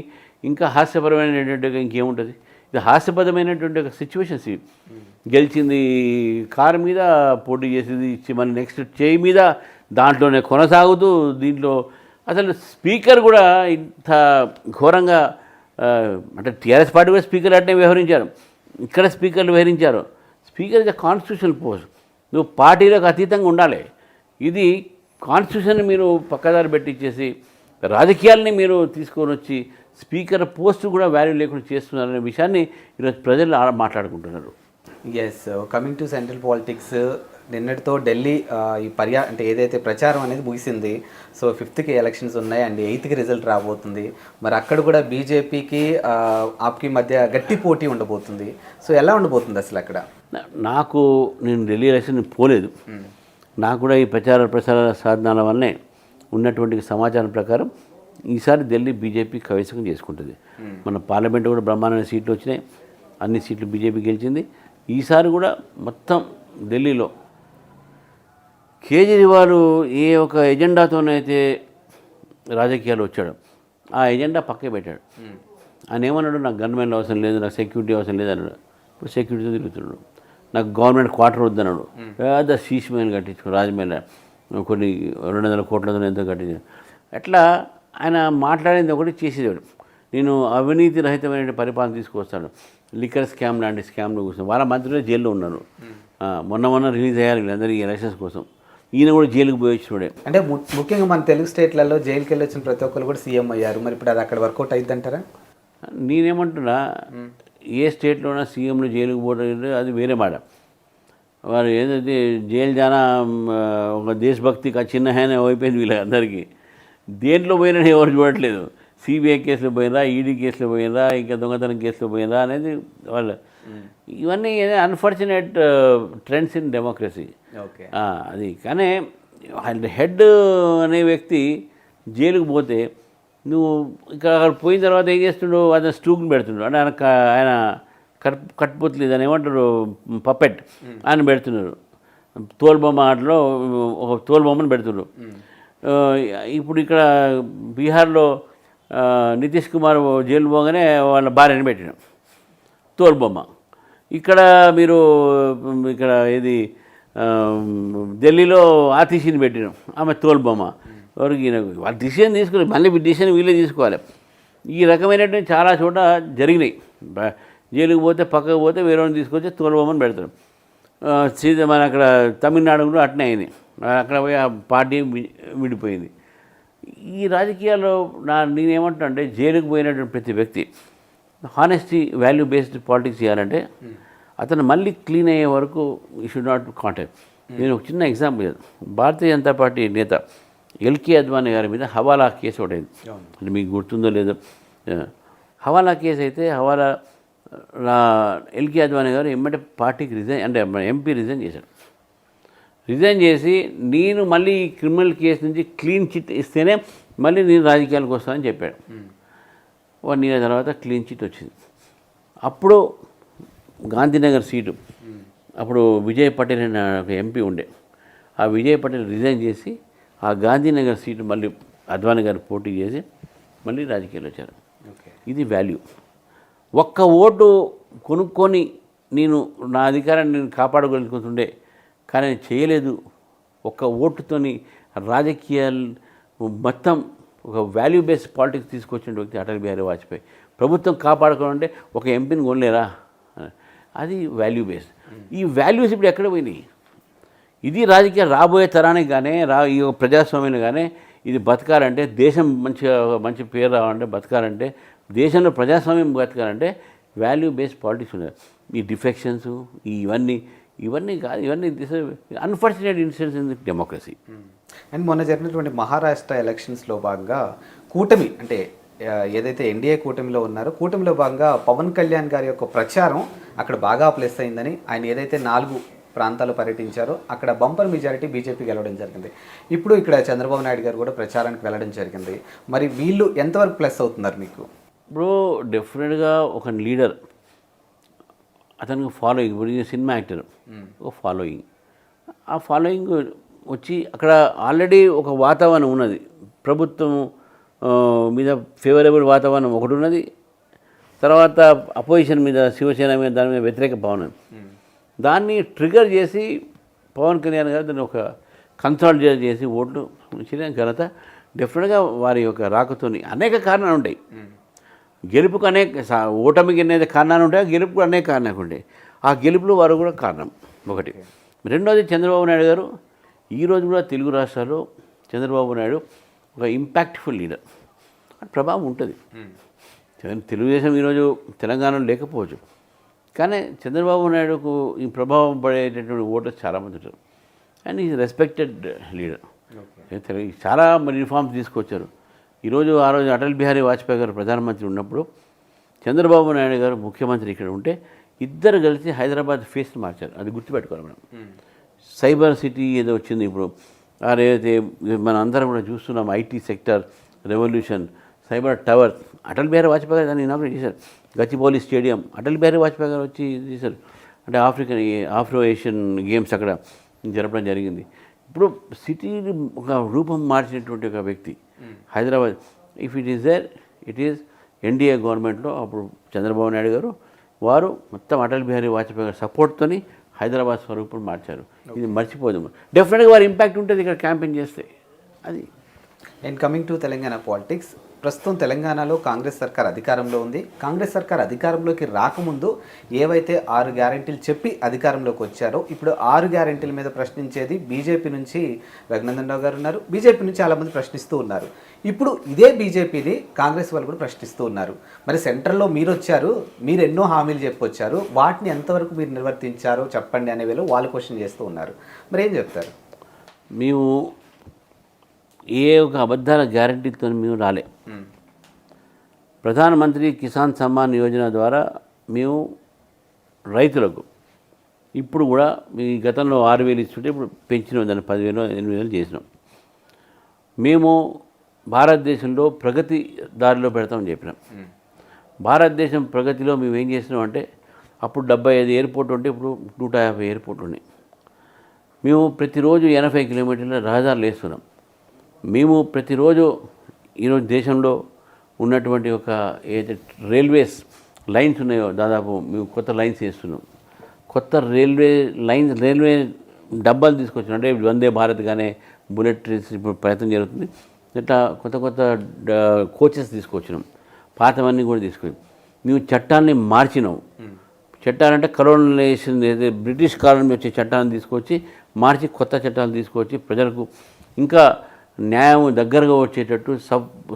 ఇంకా హాస్యపరమైనటువంటి ఇంకేముంటుంది. ఇది హాస్యపరమైనటువంటి ఒక సిచ్యువేషన్స్ ఇవి. గెలిచింది కారు మీద పోటీ చేసేది ఇచ్చి మన నెక్స్ట్ చేయి మీద దాంట్లోనే కొనసాగుతూ దీంట్లో అసలు స్పీకర్ కూడా ఇంత ఘోరంగా అంటే టీఆర్ఎస్ పార్టీ కూడా స్పీకర్ అట్నే వ్యవహరించారు, ఇక్కడ స్పీకర్లు వ్యవహరించారు. Speaker is the constitutional post. నువ్వు పార్టీలకు అతీతంగా ఉండాలి. ఇది కాన్స్టిట్యూషన్ మీరు పక్కదారి పెట్టించేసి రాజకీయాలని మీరు తీసుకొని వచ్చి స్పీకర్ పోస్ట్ కూడా వాల్యూ లేకుండా చేస్తున్నారనే విషయాన్ని ఈరోజు ప్రజలు మాట్లాడుకుంటున్నారు. Yes, coming to central politics, నిన్నటితో ఢిల్లీ ఈ అంటే ఏదైతే ప్రచారం అనేది ముగిసింది. సో 5th ఎలక్షన్స్ ఉన్నాయి అండ్ 8th రిజల్ట్ రాబోతుంది. మరి అక్కడ కూడా బీజేపీకి ఆప్కి మధ్య గట్టి పోటీ ఉండబోతుంది. సో ఎలా ఉండబోతుంది అసలు అక్కడ? నేను ఢిల్లీ ఎలక్షన్ పోలేదు. నాకు కూడా ఈ ప్రసార సాధనాల వల్లనే ఉన్నటువంటి సమాచారం ప్రకారం ఈసారి ఢిల్లీ బీజేపీ కైవసం చేసుకుంటుంది. మన పార్లమెంట్ కూడా బ్రహ్మాండమైన సీట్లు వచ్చినాయి, అన్ని సీట్లు బీజేపీ గెలిచింది. ఈసారి కూడా మొత్తం ఢిల్లీలో కేజ్రీవాల్ ఏ ఒక ఎజెండాతోనైతే రాజకీయాలు వచ్చాడు ఆ ఎజెండా పక్కే పెట్టాడు. ఆయన ఏమన్నాడు, నాకు గన్మెన్లు అవసరం లేదు, నాకు సెక్యూరిటీ అవసరం లేదు అన్నాడు. ఇప్పుడు సెక్యూరిటీతో తిరుగుతున్నాడు. నాకు గవర్నమెంట్ క్వార్టర్ వద్దన్నాడు. పెద్ద శీష్మైన కట్టించుకో రాజమహల్ కొన్ని 200 కోట్లతో ఎంతో కట్టించాడు. అట్లా ఆయన మాట్లాడింది ఒకటి చేసేవాడు. నేను అవినీతి రహితమైన పరిపాలన తీసుకొస్తాను. లిక్కర్ స్కామ్ లాంటి స్కామ్లు కూర్చొని వాళ్ళ మంత్రులే జైల్లో ఉన్నారు. మొన్న రిలీజ్ అయ్యారు వీళ్ళందరూ ఈ ఎలక్షన్స్ కోసం. ఈయన కూడా జైలుకి పోయి వచ్చినాడే. అంటే ముఖ్యంగా మన తెలుగు స్టేట్లలో జైలుకి వెళ్ళి వచ్చిన ప్రతి ఒక్కరు కూడా సీఎం అయ్యారు. మరి ఇప్పుడు అది అక్కడ వర్కౌట్ అయిద్దంటారా? నేనేమంటున్నా, ఏ స్టేట్లోనా సీఎంలు జైలుకి పోవడం అది వేరే మాట. వారు ఏదైతే జైలు జానా ఒక దేశభక్తి చిన్న హ్యాన్ అయిపోయింది వీళ్ళందరికీ. దేంట్లో పోయినా ఎవరు చూడట్లేదు. సిబిఐ కేసులో పోయినరా, ఈడీ కేసులో పోయినరా, ఇంకా దొంగతనం కేసులో పోయినరా అనేది వాళ్ళు. ఇవన్నీ అన్ఫార్చునేట్ ట్రెండ్స్ ఇన్ డెమోక్రసీ. అది కానీ హెడ్ అనే వ్యక్తి జైలుకు పోతే నువ్వు ఇక్కడ అక్కడ పోయిన తర్వాత ఏం చేస్తుండో అతను స్టూక్ని పెడుతున్నాడు. అంటే ఆయన కట్టుపోతలేదు అని ఏమంటారు, పప్పెట్ ఆయన పెడుతున్నారు. తోలుబొమ్మ ఆటలో ఒక తోలుబొమ్మను పెడుతున్నారు. ఇప్పుడు ఇక్కడ బీహార్లో నితీష్ కుమార్ జైలు పోగానే వాళ్ళ భార్యని పెట్టినాం తోలుబొమ్మ. ఇక్కడ మీరు ఇక్కడ ఏది ఢిల్లీలో ఆతిషిని పెట్టినాం, ఆమె తోలుబొమ్మ. ఎవరికి వాళ్ళ డిసిషన్ తీసుకోవాలి, మళ్ళీ డిసిషన్ వీళ్ళే తీసుకోవాలి. ఈ రకమైనటువంటి చాలా చోట జరిగినాయి. జైలుకి పోతే పక్కకు పోతే వేరే వాళ్ళని తీసుకొచ్చి తోలుబొమ్మని పెడతారు. మన అక్కడ తమిళనాడులో అట్నే అయింది. అక్కడ పోయి ఆ పార్టీ విడిపోయింది. ఈ రాజకీయాల్లో నేనేమంటున్నా అంటే జైలుకి పోయినటువంటి ప్రతి వ్యక్తి హానెస్టీ వాల్యూ బేస్డ్ పాలిటిక్స్ చేయాలంటే అతను మళ్ళీ క్లీన్ అయ్యే వరకు యూ షుడ్ నాట్ కాంటాక్ట్. నేను ఒక చిన్న ఎగ్జాంపుల్ చేద్దాం. భారతీయ జనతా పార్టీ నేత ఎల్కే అద్వానీ గారి మీద హవాలా కేసు ఒకటి అయింది. అంటే మీకు గుర్తుందో లేదో. హవాలా కేసు అయితే హవాలా ఎల్కే అద్వానీ గారు ఎమ్మటే పార్టీకి రిజైన్ అంటే ఎంపీ రిజైన్ చేశాడు. రిజైన్ చేసి నేను మళ్ళీ క్రిమినల్ కేసు నుంచి క్లీన్ చిట్ ఇస్తేనే మళ్ళీ నేను రాజకీయాలకు వస్తానని చెప్పాడు. 1 year తర్వాత క్లీన్ చిట్ వచ్చింది. అప్పుడు గాంధీనగర్ సీటు అప్పుడు విజయ్ పటేల్ అనే ఒక ఎంపీ ఉండే. ఆ విజయ్ పటేల్ రిజైన్ చేసి ఆ గాంధీనగర్ సీటు మళ్ళీ అద్వానీ గారు పోటీ చేసి మళ్ళీ రాజకీయాలు వచ్చారు. ఇది వాల్యూ. ఒక్క ఓటు కొనుక్కొని నేను నా అధికారాన్ని నేను కాపాడగలుగుతుండే, కానీ నేను చేయలేదు. ఒక్క ఓటుతోని రాజకీయాలు మొత్తం ఒక వాల్యూ బేస్డ్ పాలిటిక్స్ తీసుకొచ్చిన వ్యక్తి అటల్ బిహారీ వాజ్పేయి. ప్రభుత్వం కాపాడుకోవాలంటే ఒక ఎంపీని కొనలేరా, అది వాల్యూ బేస్డ్. ఈ వాల్యూస్ ఇప్పుడు ఎక్కడ పోయినాయి? ఇది రాజకీయాలు రాబోయే తరానికి కానీ ఈ ప్రజాస్వామ్యం కానీ ఇది బతకాలంటే, దేశం మంచి పేరు రావాలంటే, బతకాలంటే, దేశంలో ప్రజాస్వామ్యం బతకాలంటే వాల్యూ బేస్డ్ పాలిటిక్స్ ఉన్నాయి. ఈ డిఫెక్షన్స్ ఇవన్నీ కాదు, ఇవన్నీ unfortunate incidents in democracy. And మొన్న జరిగినటువంటి మహారాష్ట్ర ఎలక్షన్స్లో భాగంగా కూటమి అంటే ఏదైతే ఎన్డీఏ కూటమిలో ఉన్నారో కూటమిలో భాగంగా పవన్ కళ్యాణ్ గారి యొక్క ప్రచారం అక్కడ బాగా ప్లస్ అయిందని, ఆయన ఏదైతే 4 ప్రాంతాలు పర్యటించారో అక్కడ బంపర్ మెజారిటీ బీజేపీ గెలవడం జరిగింది. ఇప్పుడు ఇక్కడ చంద్రబాబు నాయుడు గారు కూడా ప్రచారానికి వెళ్ళడం జరిగింది. మరి వీళ్ళు ఎంతవరకు ప్లస్ అవుతున్నారు మీకు? ఇప్పుడు డెఫినెట్గా ఒక లీడర్ అతనికి ఫాలోయింగ్, ఇప్పుడు ఈయన సినిమా యాక్టర్, ఒక ఫాలోయింగ్. ఆ ఫాలోయింగ్ వచ్చి అక్కడ ఆల్రెడీ ఒక వాతావరణం ఉన్నది, ప్రభుత్వం మీద ఫేవరబుల్ వాతావరణం ఒకటి ఉన్నది. తర్వాత అపోజిషన్ మీద, శివసేన మీద, దాని మీద వ్యతిరేక భావన. దాన్ని ట్రిగర్ చేసి పవన్ కళ్యాణ్ గారు దాన్ని ఒక కన్సాలిడేట్ చేసి ఓట్లు ఇచ్చిన ఘనత డెఫినెట్గా వారి యొక్క రాకతోని. అనేక కారణాలు ఉంటాయి గెలుపుకు, ఓటమికి అనేది కారణాలు ఉంటాయి, గెలుపుకు అనేక కారణాలు ఉంటాయి. ఆ గెలుపులో వారు కూడా కారణం ఒకటి. రెండోది, చంద్రబాబు నాయుడు గారు ఈరోజు కూడా తెలుగు రాష్ట్రాల్లో చంద్రబాబు నాయుడు ఒక ఇంపాక్ట్ఫుల్ లీడర్, ప్రభావం ఉంటుంది. తెలుగుదేశం ఈరోజు తెలంగాణలో లేకపోవచ్చు, కానీ చంద్రబాబు నాయుడుకు ఈ ప్రభావం పడేటటువంటి ఓటర్స్ చాలామంది ఉంటారు. And is respected leader. చాలా రిఫార్మ్స్ తీసుకొచ్చారు. ఈరోజు ఆ రోజు అటల్ బిహారీ వాజ్పేయి గారు ప్రధానమంత్రి ఉన్నప్పుడు చంద్రబాబు నాయుడు గారు ముఖ్యమంత్రి ఇక్కడ ఉంటే ఇద్దరు కలిసి హైదరాబాద్ ఫేస్ని మార్చారు. అది గుర్తుపెట్టుకోవాలి మనం. సైబర్ సిటీ ఏదో వచ్చింది ఇప్పుడు, అదేదైతే మనం అందరం కూడా చూస్తున్నాం, IT sector revolution, cyber tower, Atal Bihari Vajpayee గారు దాన్ని ఇనాగ్రేట్ చేశారు. గచ్చిబౌలి స్టేడియం అటల్ బిహారీ వాజ్పేయి గారు వచ్చి చేశారు. అంటే ఆఫ్రో ఏషియన్ గేమ్స్ అక్కడ జరపడం జరిగింది. ఇప్పుడు సిటీని ఒక రూపం మార్చినటువంటి ఒక వ్యక్తి Hyderabad. If it is there, it is NDA గవర్నమెంట్లో అప్పుడు చంద్రబాబు నాయుడు గారు వారు మొత్తం అటల్ బిహారీ వాజ్పేయి గారు సపోర్ట్తోని హైదరాబాద్ స్వరూపం మార్చారు. ఇది మర్చిపోదాము. డెఫినెట్గా వారి ఇంపాక్ట్ ఉంటుంది ఇక్కడ క్యాంపెయిన్ చేస్తే. అది. And coming to Telangana politics, ప్రస్తుతం తెలంగాణలో కాంగ్రెస్ సర్కార్ అధికారంలో ఉంది. కాంగ్రెస్ సర్కార్ అధికారంలోకి రాకముందు ఏవైతే 6 గ్యారెంటీలు చెప్పి అధికారంలోకి వచ్చారో, ఇప్పుడు 6 గ్యారెంటీల మీద ప్రశ్నించేది బీజేపీ నుంచి రఘునందన్ రావు గారు ఉన్నారు, బీజేపీ నుంచి చాలామంది ప్రశ్నిస్తూ ఉన్నారు. ఇప్పుడు ఇదే బీజేపీని కాంగ్రెస్ వాళ్ళు కూడా ప్రశ్నిస్తూ ఉన్నారు. మరి సెంట్రల్లో మీరు వచ్చారు, మీరు ఎన్నో హామీలు చెప్పొచ్చారు, వాటిని ఎంతవరకు మీరు నిర్వర్తించారో చెప్పండి అనే వేళ వాళ్ళు క్వశ్చన్ చేస్తూ ఉన్నారు. మరి ఏం చెప్తారు? మేము ఏ ఒక అబద్ధాల గ్యారంటీతో మేము రాలే. ప్రధానమంత్రి కిసాన్ సమ్మాన్ యోజన ద్వారా మేము రైతులకు ఇప్పుడు కూడా మీ గతంలో 6,000 ఇస్తుంటే ఇప్పుడు పెంచినాం, దాన్ని 10,000 8,000 చేసినాం. మేము భారతదేశంలో ప్రగతి దారిలో పెడతామని చెప్పినాం. భారతదేశం ప్రగతిలో మేము ఏం చేసినాం అంటే, అప్పుడు 75 ఎయిర్పోర్ట్ ఉంటే ఇప్పుడు 150 ఎయిర్పోర్ట్ ఉన్నాయి. మేము ప్రతిరోజు 80 కిలోమీటర్ల రహదారులు వేస్తున్నాం. మేము ప్రతిరోజు ఈరోజు దేశంలో ఉన్నటువంటి ఒక ఏదైతే రైల్వేస్ లైన్స్ ఉన్నాయో దాదాపు మేము కొత్త లైన్స్ వేస్తున్నాం. కొత్త రైల్వే డబ్బాలు తీసుకొచ్చినాం. అంటే వందే భారత్ కానీ బుల్లెట్ ట్రైన్స్ ఇప్పుడు ప్రయత్నం జరుగుతుంది. ఇట్లా కొత్త కొత్త కోచెస్ తీసుకొచ్చినాం. పాతవన్నీ కూడా తీసుకొచ్చాం. మేము చట్టాన్ని మార్చినాం. చట్టాలంటే కలోనలైజేషన్ ఏదైతే బ్రిటిష్ కాలం వచ్చే చట్టాలను తీసుకొచ్చి మార్చి కొత్త చట్టాలు తీసుకొచ్చి ప్రజలకు ఇంకా న్యాయం దగ్గరగా వచ్చేటట్టు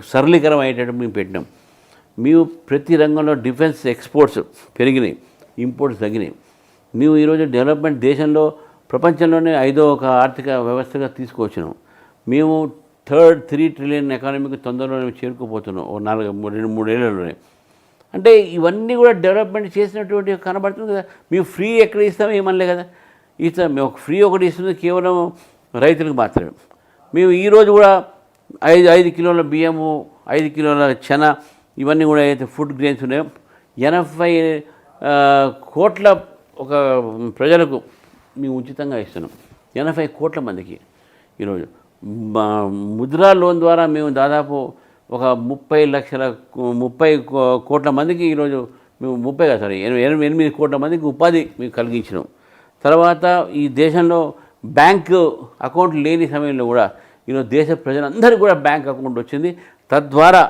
సరళీకరం అయ్యేటట్టు మేము పెట్టినాం. మేము ప్రతి రంగంలో డిఫెన్స్ ఎక్స్పోర్ట్స్ పెరిగినాయి, ఇంపోర్ట్స్ తగ్గినాయి. మేము ఈరోజు డెవలప్మెంట్ దేశంలో ప్రపంచంలోనే 5వ ఒక ఆర్థిక వ్యవస్థగా తీసుకువచ్చినాం. మేము 3 ట్రిలియన్ ఎకానమీకి తొందరలోనే చేరుకుపోతున్నాం, ఓ 2-3 ఏళ్లలోనే. అంటే ఇవన్నీ కూడా డెవలప్మెంట్ చేసినటువంటి కనబడుతుంది కదా. మేము ఫ్రీ ఎక్కడ ఇస్తామో ఏమనలే కదా, ఇస్తాం. మేము ఫ్రీ ఒకటి ఇస్తుంది కేవలం రైతులకు మాత్రమే. మేము ఈరోజు కూడా 5 కిలోల బియ్యము, 5 కిలోల చెన, ఇవన్నీ కూడా అయితే ఫుడ్ గ్రెయిన్స్ ఉన్నాయో 80 కోట్ల ఒక ప్రజలకు మేము ఉచితంగా ఇస్తున్నాం. 80 కోట్ల మందికి ఈరోజు ముద్రా లోన్ ద్వారా మేము దాదాపు ఒక 30 కోట్ల మందికి ఈరోజు మేము 8 కోట్ల మందికి ఉపాధి మేము కలిగించినాం. తర్వాత ఈ దేశంలో బ్యాంకు అకౌంట్ లేని సమయంలో కూడా ఈరోజు దేశ ప్రజలందరికీ కూడా బ్యాంక్ అకౌంట్ వచ్చింది. తద్వారా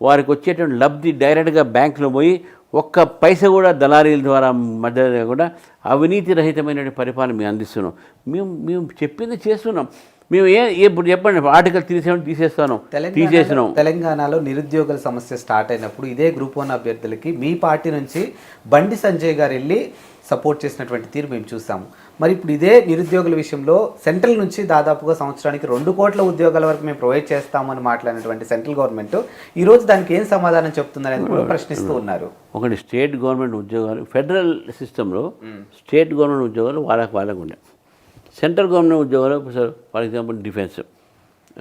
వారికి వచ్చేటువంటి లబ్ధి డైరెక్ట్గా బ్యాంకులో పోయి ఒక్క పైసా కూడా దళారీల ద్వారా మధ్య కూడా అవినీతి రహితమైన పరిపాలన మేము అందిస్తున్నాం. మేము చెప్పింది చేస్తున్నాం. మేము ఇప్పుడు చెప్పండి, ఆర్టికల్ 37 తీసేస్తున్నాం. తెలంగాణలో నిరుద్యోగుల సమస్య స్టార్ట్ అయినప్పుడు ఇదే గ్రూప్ 1 అభ్యర్థులకి మీ పార్టీ నుంచి బండి సంజయ్ గారు వెళ్ళి సపోర్ట్ చేసినటువంటి తీరు మేము చూసాము. మరి ఇప్పుడు ఇదే నిరుద్యోగుల విషయంలో సెంట్రల్ నుంచి దాదాపుగా సంవత్సరానికి 2 కోట్ల ఉద్యోగాల వరకు మేము ప్రొవైడ్ చేస్తామని మాట్లాడినటువంటి సెంట్రల్ గవర్నమెంట్ ఈరోజు దానికి ఏం సమాధానం చెప్తుందని కూడా ప్రశ్నిస్తూ ఉన్నారు. ఒకటి స్టేట్ గవర్నమెంట్ ఉద్యోగాలు, ఫెడరల్ సిస్టంలో స్టేట్ గవర్నమెంట్ ఉద్యోగాలు వాళ్ళకు ఉండే, సెంట్రల్ గవర్నమెంట్ ఉద్యోగాలు ఫర్ ఎగ్జాంపుల్ డిఫెన్స్,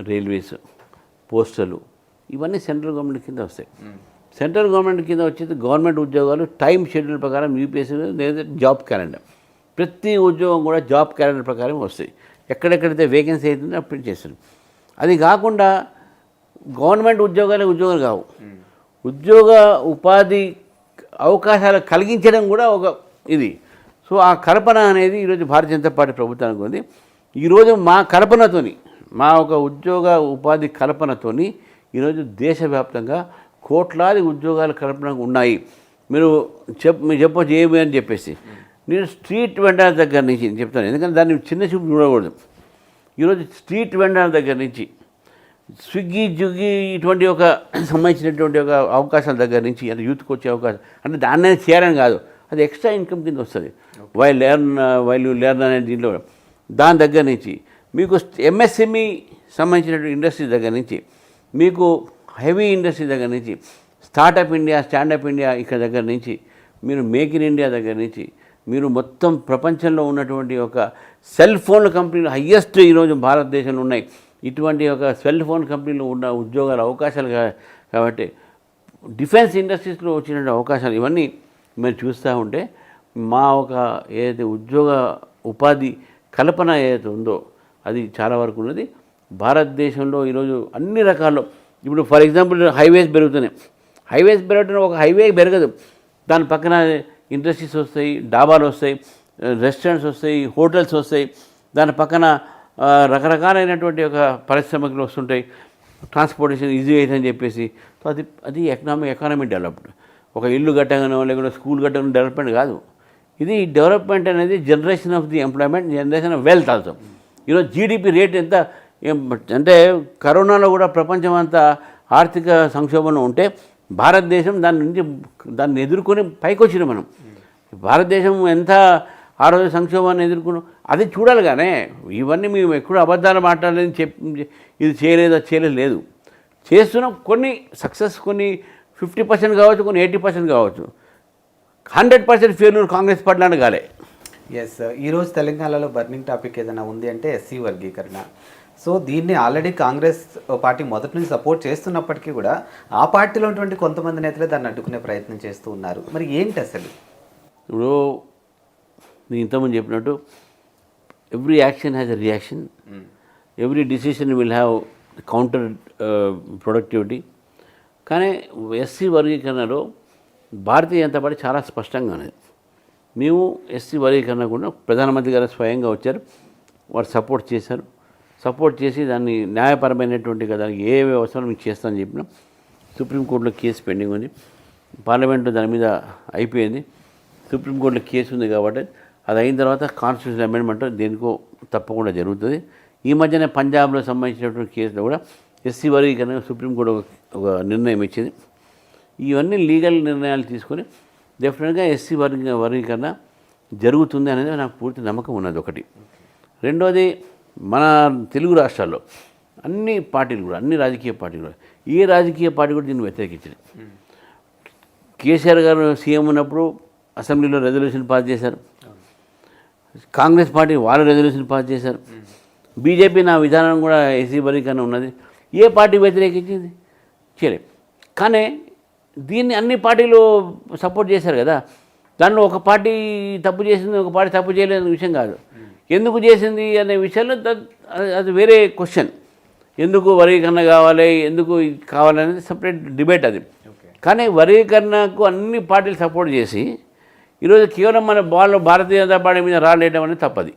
రైల్వేస్, పోస్టలు, ఇవన్నీ సెంట్రల్ గవర్నమెంట్ కింద వస్తాయి. సెంట్రల్ గవర్నమెంట్ కింద వచ్చేది గవర్నమెంట్ ఉద్యోగాలు టైం షెడ్యూల్ ప్రకారం యూపీఎస్సీ లేదా జాబ్ క్యాలెండర్. ప్రతి ఉద్యోగం కూడా జాబ్ క్యాలెండర్ ప్రకారం వస్తాయి. ఎక్కడెక్కడైతే వేకెన్సీ అవుతుందో అప్పుడు చేస్తారు. అది కాకుండా గవర్నమెంట్ ఉద్యోగాలు కావు. ఉద్యోగ ఉపాధి అవకాశాలు కలిగించడం కూడా ఒక ఇది. సో ఆ కల్పన అనేది ఈరోజు భారతీయ జనతా పార్టీ ప్రభుత్వానికి ఉంది. ఈరోజు మా కల్పనతోని, మా ఒక ఉద్యోగ ఉపాధి కల్పనతోని ఈరోజు దేశవ్యాప్తంగా కోట్లాది ఉద్యోగాల కల్పన ఉన్నాయి. మీరు చెప్పొచ్చు ఏమి అని చెప్పేసి. నేను స్ట్రీట్ వెండర్ దగ్గర నుంచి చెప్తాను, ఎందుకంటే దాన్ని చిన్న చూపు చూడకూడదు. ఈరోజు స్ట్రీట్ వెండర్ దగ్గర నుంచి స్విగ్గీ జుగ్గి ఇటువంటి ఒక సంబంధించినటువంటి ఒక అవకాశాల దగ్గర నుంచి, అంటే యూత్కి వచ్చే అవకాశం, అంటే దాన్ని చేయాలని కాదు, అది ఎక్స్ట్రా ఇన్కమ్ కింద వస్తుంది. వైల్ యూ లెర్న్ అనే దీంట్లో దాని దగ్గర నుంచి మీకు ఎంఎస్ఎంఈ సంబంధించినటువంటి ఇండస్ట్రీ దగ్గర నుంచి, మీకు హెవీ ఇండస్ట్రీ దగ్గర నుంచి, స్టార్టప్ ఇండియా, స్టాండప్ ఇండియా ఇక్కడ దగ్గర నుంచి, మీరు మేక్ ఇన్ ఇండియా దగ్గర నుంచి, మీరు మొత్తం ప్రపంచంలో ఉన్నటువంటి ఒక సెల్ ఫోన్ కంపెనీలు హయ్యెస్ట్ ఈరోజు భారతదేశంలో ఉన్నాయి. ఇటువంటి ఒక సెల్ ఫోన్ కంపెనీలో ఉన్న ఉద్యోగాల అవకాశాలు కాబట్టి డిఫెన్స్ ఇండస్ట్రీస్లో వచ్చిన అవకాశాలు ఇవన్నీ మీరు చూస్తూ ఉంటే మా ఒక ఏదైతే ఉద్యోగ ఉపాధి కల్పన ఏదైతే ఉందో అది చాలా వరకు ఉన్నది. భారతదేశంలో ఈరోజు అన్ని రకాల్లో, ఇప్పుడు ఫర్ ఎగ్జాంపుల్ హైవేస్ పెరుగుతున్నాయి. హైవేస్ పెరగడం ఒక హైవే పెరగదు, దాని పక్కన ఇండస్ట్రీస్ వస్తాయి, డాబాలు వస్తాయి, రెస్టారెంట్స్ వస్తాయి, హోటల్స్ వస్తాయి, దాని పక్కన రకరకాలైనటువంటి ఒక పరిశ్రమలు వస్తుంటాయి, ట్రాన్స్పోర్టేషన్ ఈజీ అవుతుందని చెప్పేసి. సో అది ఎకానమీ డెవలప్డ్. ఒక ఇల్లు కట్టగానో లేకుంటే స్కూల్ కట్టగానో డెవలప్మెంట్ కాదు. ఇది డెవలప్మెంట్ అనేది generation of the employment, generation of wealth also. ఈరోజు జీడిపి రేట్ ఎంత అంటే కరోనాలో కూడా ప్రపంచం అంతా ఆర్థిక సంక్షోభంలో ఉంటే భారతదేశం దాన్ని ఎదుర్కొని పైకి వచ్చినాం మనం. భారతదేశం ఎంత ఆ రోజు సంక్షోభాన్ని ఎదుర్కొన్నాం అది చూడాలి. కానీ ఇవన్నీ మేము ఎక్కడ అబద్ధాలు మాట్లాడలేదని ఇది చేయలేదు. చేస్తున్నాం. కొన్ని సక్సెస్, కొన్ని 50% కావచ్చు, కొన్ని 80% కావచ్చు. 100% ఫెయిల్యూర్ కాంగ్రెస్ పార్టీలాంటి కాలే. ఎస్, ఈరోజు తెలంగాణలో బర్నింగ్ టాపిక్ ఏదైనా ఉంది అంటే ఎస్సీ వర్గీకరణ. సో దీన్ని ఆల్రెడీ కాంగ్రెస్ పార్టీ మొదటి నుంచి సపోర్ట్ చేస్తున్నప్పటికీ కూడా ఆ పార్టీలో ఉన్నటువంటి కొంతమంది నేతలే దాన్ని అడ్డుకునే ప్రయత్నం చేస్తూ ఉన్నారు. మరి ఏంటి అసలు? ఇప్పుడు నేను ఇంతకుముందు చెప్పినట్టు every action has a reaction, every decision will have counter productivity. కానీ ఎస్సీ వర్గీకరణలో భారతీయ జనతా పార్టీ చాలా స్పష్టంగా ఉన్నది. మేము ఎస్సీ వర్గీకరణ కూడా ప్రధానమంత్రి గారు స్వయంగా వచ్చారు, వారు సపోర్ట్ చేసి దాన్ని న్యాయపరమైనటువంటి కదా ఏ అవసరం మీకు చేస్తామని చెప్పినాం. సుప్రీంకోర్టులో కేసు పెండింగ్ ఉంది, పార్లమెంటు దాని మీద అయిపోయింది, సుప్రీంకోర్టులో కేసు ఉంది కాబట్టి అది అయిన తర్వాత కాన్స్టిట్యూషన్ అమెండ్మెంట్ దేనికో తప్పకుండా జరుగుతుంది. ఈ మధ్యనే పంజాబ్లో సంబంధించినటువంటి కేసులో కూడా ఎస్సీ వర్గీకరణ సుప్రీంకోర్టు ఒక నిర్ణయం ఇచ్చింది. ఇవన్నీ లీగల్ నిర్ణయాలు తీసుకొని డెఫినెట్గా ఎస్సీ వర్గీకరణ జరుగుతుంది అనేది నాకు పూర్తి నమ్మకం ఉన్నది ఒకటి. రెండోది, మన తెలుగు రాష్ట్రాల్లో అన్ని పార్టీలు కూడా, అన్ని రాజకీయ పార్టీలు కూడా, ఏ రాజకీయ పార్టీ కూడా దీన్ని వ్యతిరేకించారు. కేసీఆర్ గారు సీఎం ఉన్నప్పుడు అసెంబ్లీలో రెజల్యూషన్ పాస్ చేశారు, కాంగ్రెస్ పార్టీ వాళ్ళ రెజల్యూషన్ పాస్ చేశారు, బీజేపీ నా విధానం కూడా ఎస్సీ వర్గీకరణ ఉన్నది. ఏ పార్టీ వ్యతిరేకించింది? చేయలేదు. కానీ దీన్ని అన్ని పార్టీలు సపోర్ట్ చేశారు కదా. దానిలో ఒక పార్టీ తప్పు చేసింది, ఒక పార్టీ తప్పు చేయలేని విషయం కాదు. ఎందుకు చేసింది అనే విషయంలో అది వేరే క్వశ్చన్. ఎందుకు వర్గీకరణ కావాలి, ఎందుకు కావాలనేది సపరేట్ డిబేట్ అది. కానీ వర్గీకరణకు అన్ని పార్టీలు సపోర్ట్ చేసి ఈరోజు కేవలం మన భారతీయ జనతా పార్టీ మీద రాలేయడం అనేది తప్పది.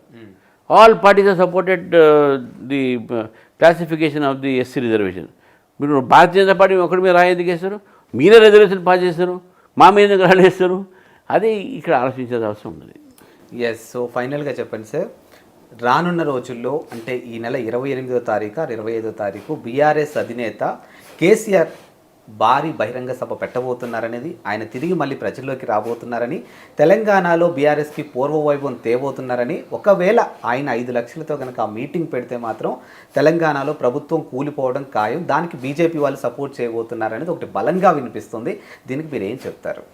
All parties are supported the classification of the SC reservation. మీరు భారతీయ జనతా పార్టీ ఒకరి మీద రాయి ఎందుకు వేస్తారు? మీరే రిజర్వేషన్ పాస్ చేస్తారు, మా మీద ఎందుకు రాలేస్తారు? అది ఇక్కడ ఆలోచించాల్సిన అవసరం ఉన్నది. ఎస్, సో ఫైనల్గా చెప్పండి సార్, రానున్న రోజుల్లో అంటే ఈ నెల 28వ తారీఖు 25వ తారీఖు బీఆర్ఎస్ అధినేత కేసీఆర్ భారీ బహిరంగ సభ పెట్టబోతున్నారనేది, ఆయన తిరిగి మళ్ళీ ప్రజల్లోకి రాబోతున్నారని, తెలంగాణలో బీఆర్ఎస్కి పూర్వవైభవం తేబోతున్నారని, ఒకవేళ ఆయన 5 లక్షలతో కనుక ఆ మీటింగ్ పెడితే మాత్రం తెలంగాణలో ప్రభుత్వం కూలిపోవడం ఖాయం, దానికి బీజేపీ వాళ్ళు సపోర్ట్ చేయబోతున్నారనేది ఒకటి బలంగా వినిపిస్తుంది. దీనికి మీరు ఏం చెప్తారు?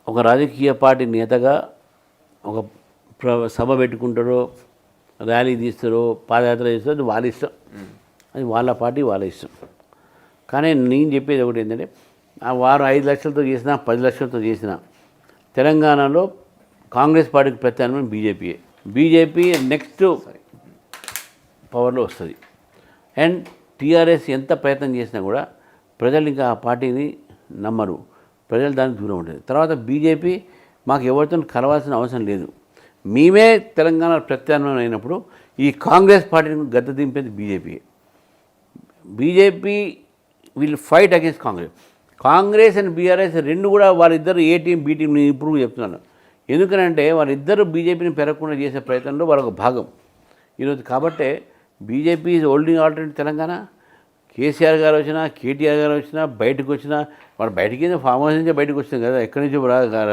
ఒక రాజకీయ పార్టీ నేతగా ఒక సభ పెట్టుకుంటారో, ర్యాలీ తీస్తారో, పాదయాత్ర చేస్తారో, అది వాళ్ళ ఇష్టం, అది వాళ్ళ పార్టీ వాళ్ళ ఇష్టం. కానీ నేను చెప్పేది ఒకటి ఏంటంటే వారు 5 లక్షలతో చేసినా 10 లక్షలతో చేసినా తెలంగాణలో కాంగ్రెస్ పార్టీకి ప్రత్యామ్నాయం బీజేపీ నెక్స్ట్ పవర్లో వస్తుంది. అండ్ టీఆర్ఎస్ ఎంత ప్రయత్నం చేసినా కూడా ప్రజలు ఇంకా ఆ పార్టీని నమ్మరు, ప్రజలు దానికి దూరం ఉంటుంది. తర్వాత బీజేపీ మాకు ఎవరితో కలవాల్సిన అవసరం లేదు, మేమే తెలంగాణ ప్రత్యామ్నాయం అయినప్పుడు ఈ కాంగ్రెస్ పార్టీని గద్దె దింపేది BJP will fight against Congress and BRS రెండు కూడా వాళ్ళిద్దరు ఏ టీం బీ టీం నేను ఇప్పుడు చెప్తున్నాను. ఎందుకనంటే వాళ్ళిద్దరు బీజేపీని పెరగకుండా చేసే ప్రయత్నంలో వాళ్ళొక భాగం ఈరోజు. కాబట్టే BJP is holding alternative Telangana. KCR గారు వచ్చినా, కేటీఆర్ గారు వచ్చినా, బయటకు వచ్చినా, వాళ్ళు బయటికి ఫామ్ హౌస్ నుంచే బయటకు వచ్చినాం కదా, ఎక్కడి నుంచో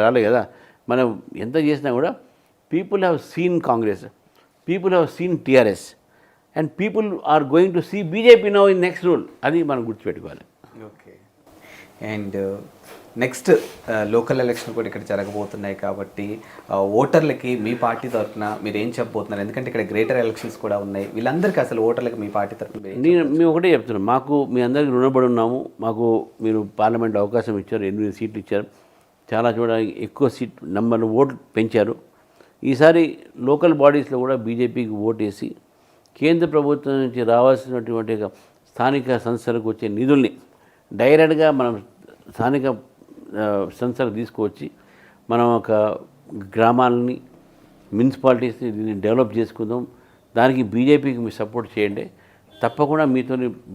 రాలే కదా. మనం ఎంత చేసినా కూడా people have seen Congress, people have seen TRS, and people are going to see BJP now in next rule. అది మనం గుర్తుపెట్టుకోవాలి. Okay. And next local election కూడా ఇక్కడ జరగబోతున్నాయి కాబట్టి ఓటర్లకి మీ పార్టీ తరఫున మీరు ఏం చెప్పబోతున్నారు? ఎందుకంటే ఇక్కడ గ్రేటర్ ఎలక్షన్స్ కూడా ఉన్నాయి. వీళ్ళందరికీ అసలు ఓటర్లకి మీ పార్టీ తరఫున మేము ఒకటే చెప్తున్నాం, మాకు మీ అందరికీ రుణపడి ఉన్నాము. మాకు మీరు పార్లమెంట్ అవకాశం ఇచ్చారు, 8 సీట్లు ఇచ్చారు, చాలా చోట ఎక్కువ సీట్ నెంబర్ ఓట్లు పెంచారు. ఈసారి లోకల్ బాడీస్లో కూడా బీజేపీకి ఓటేసి కేంద్ర ప్రభుత్వం నుంచి రావాల్సినటువంటి స్థానిక సంస్థలకు వచ్చే నిధుల్ని డైరెక్ట్గా మనం స్థానిక సంస్థలకు తీసుకువచ్చి మనం ఒక గ్రామాలని, మున్సిపాలిటీస్ని దీన్ని డెవలప్ చేసుకుందాం. దానికి బీజేపీకి మీరు సపోర్ట్ చేయండి, తప్పకుండా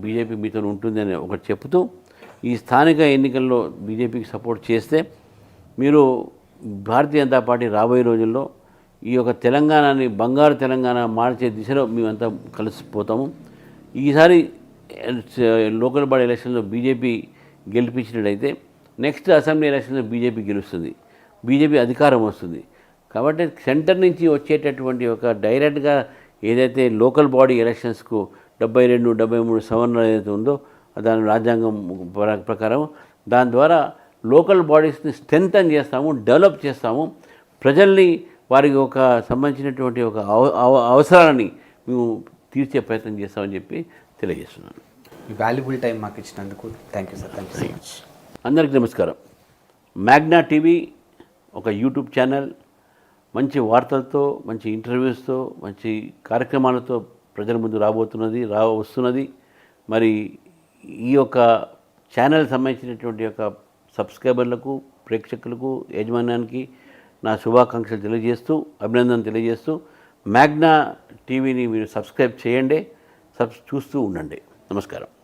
బీజేపీ మీతో ఉంటుందని ఒకటి చెప్తూ, ఈ స్థానిక ఎన్నికల్లో బీజేపీకి సపోర్ట్ చేస్తే మీరు భారతీయ జనతా పార్టీ రాబోయే రోజుల్లో ఈ యొక్క తెలంగాణని బంగారు తెలంగాణ మార్చే దిశలో మేమంతా కలిసిపోతాము. ఈసారి లోకల్ బాడీ ఎలక్షన్లో బీజేపీ గెలిపించినట్టయితే నెక్స్ట్ అసెంబ్లీ ఎలక్షన్లో బీజేపీ గెలుస్తుంది, బీజేపీ అధికారం వస్తుంది. కాబట్టి సెంటర్ నుంచి వచ్చేటటువంటి ఒక డైరెక్ట్గా ఏదైతే లోకల్ బాడీ ఎలక్షన్స్కు 72, 73 సవరణ ఏదైతే ఉందో దాని రాజ్యాంగం ప్రకారం దాని ద్వారా లోకల్ బాడీస్ని స్ట్రెంథన్ చేస్తాము, డెవలప్ చేస్తాము. ప్రజల్ని వారికి ఒక సంబంధించినటువంటి ఒక అవసరాలని మేము తీర్చే ప్రయత్నం చేస్తామని చెప్పి తెలియజేస్తున్నాను. వాల్యుబుల్ టైం మాకు ఇచ్చినందుకు thank you sir. Thank you so much. అందరికీ నమస్కారం. మ్యాగ్నా టీవీ ఒక యూట్యూబ్ ఛానల్, మంచి వార్తలతో, మంచి ఇంటర్వ్యూస్తో, మంచి కార్యక్రమాలతో ప్రజల ముందు వస్తున్నది. మరి ఈ యొక్క ఛానల్ సంబంధించినటువంటి యొక్క సబ్స్క్రైబర్లకు, ప్రేక్షకులకు, యాజమాన్యానికి నా శుభాకాంక్షలు తెలియజేస్తూ, అభినందనలు తెలియజేస్తూ, మ్యాగ్నా టీవీని మీరు సబ్స్క్రైబ్ చేయండి, చూస్తూ ఉండండి. నమస్కారం.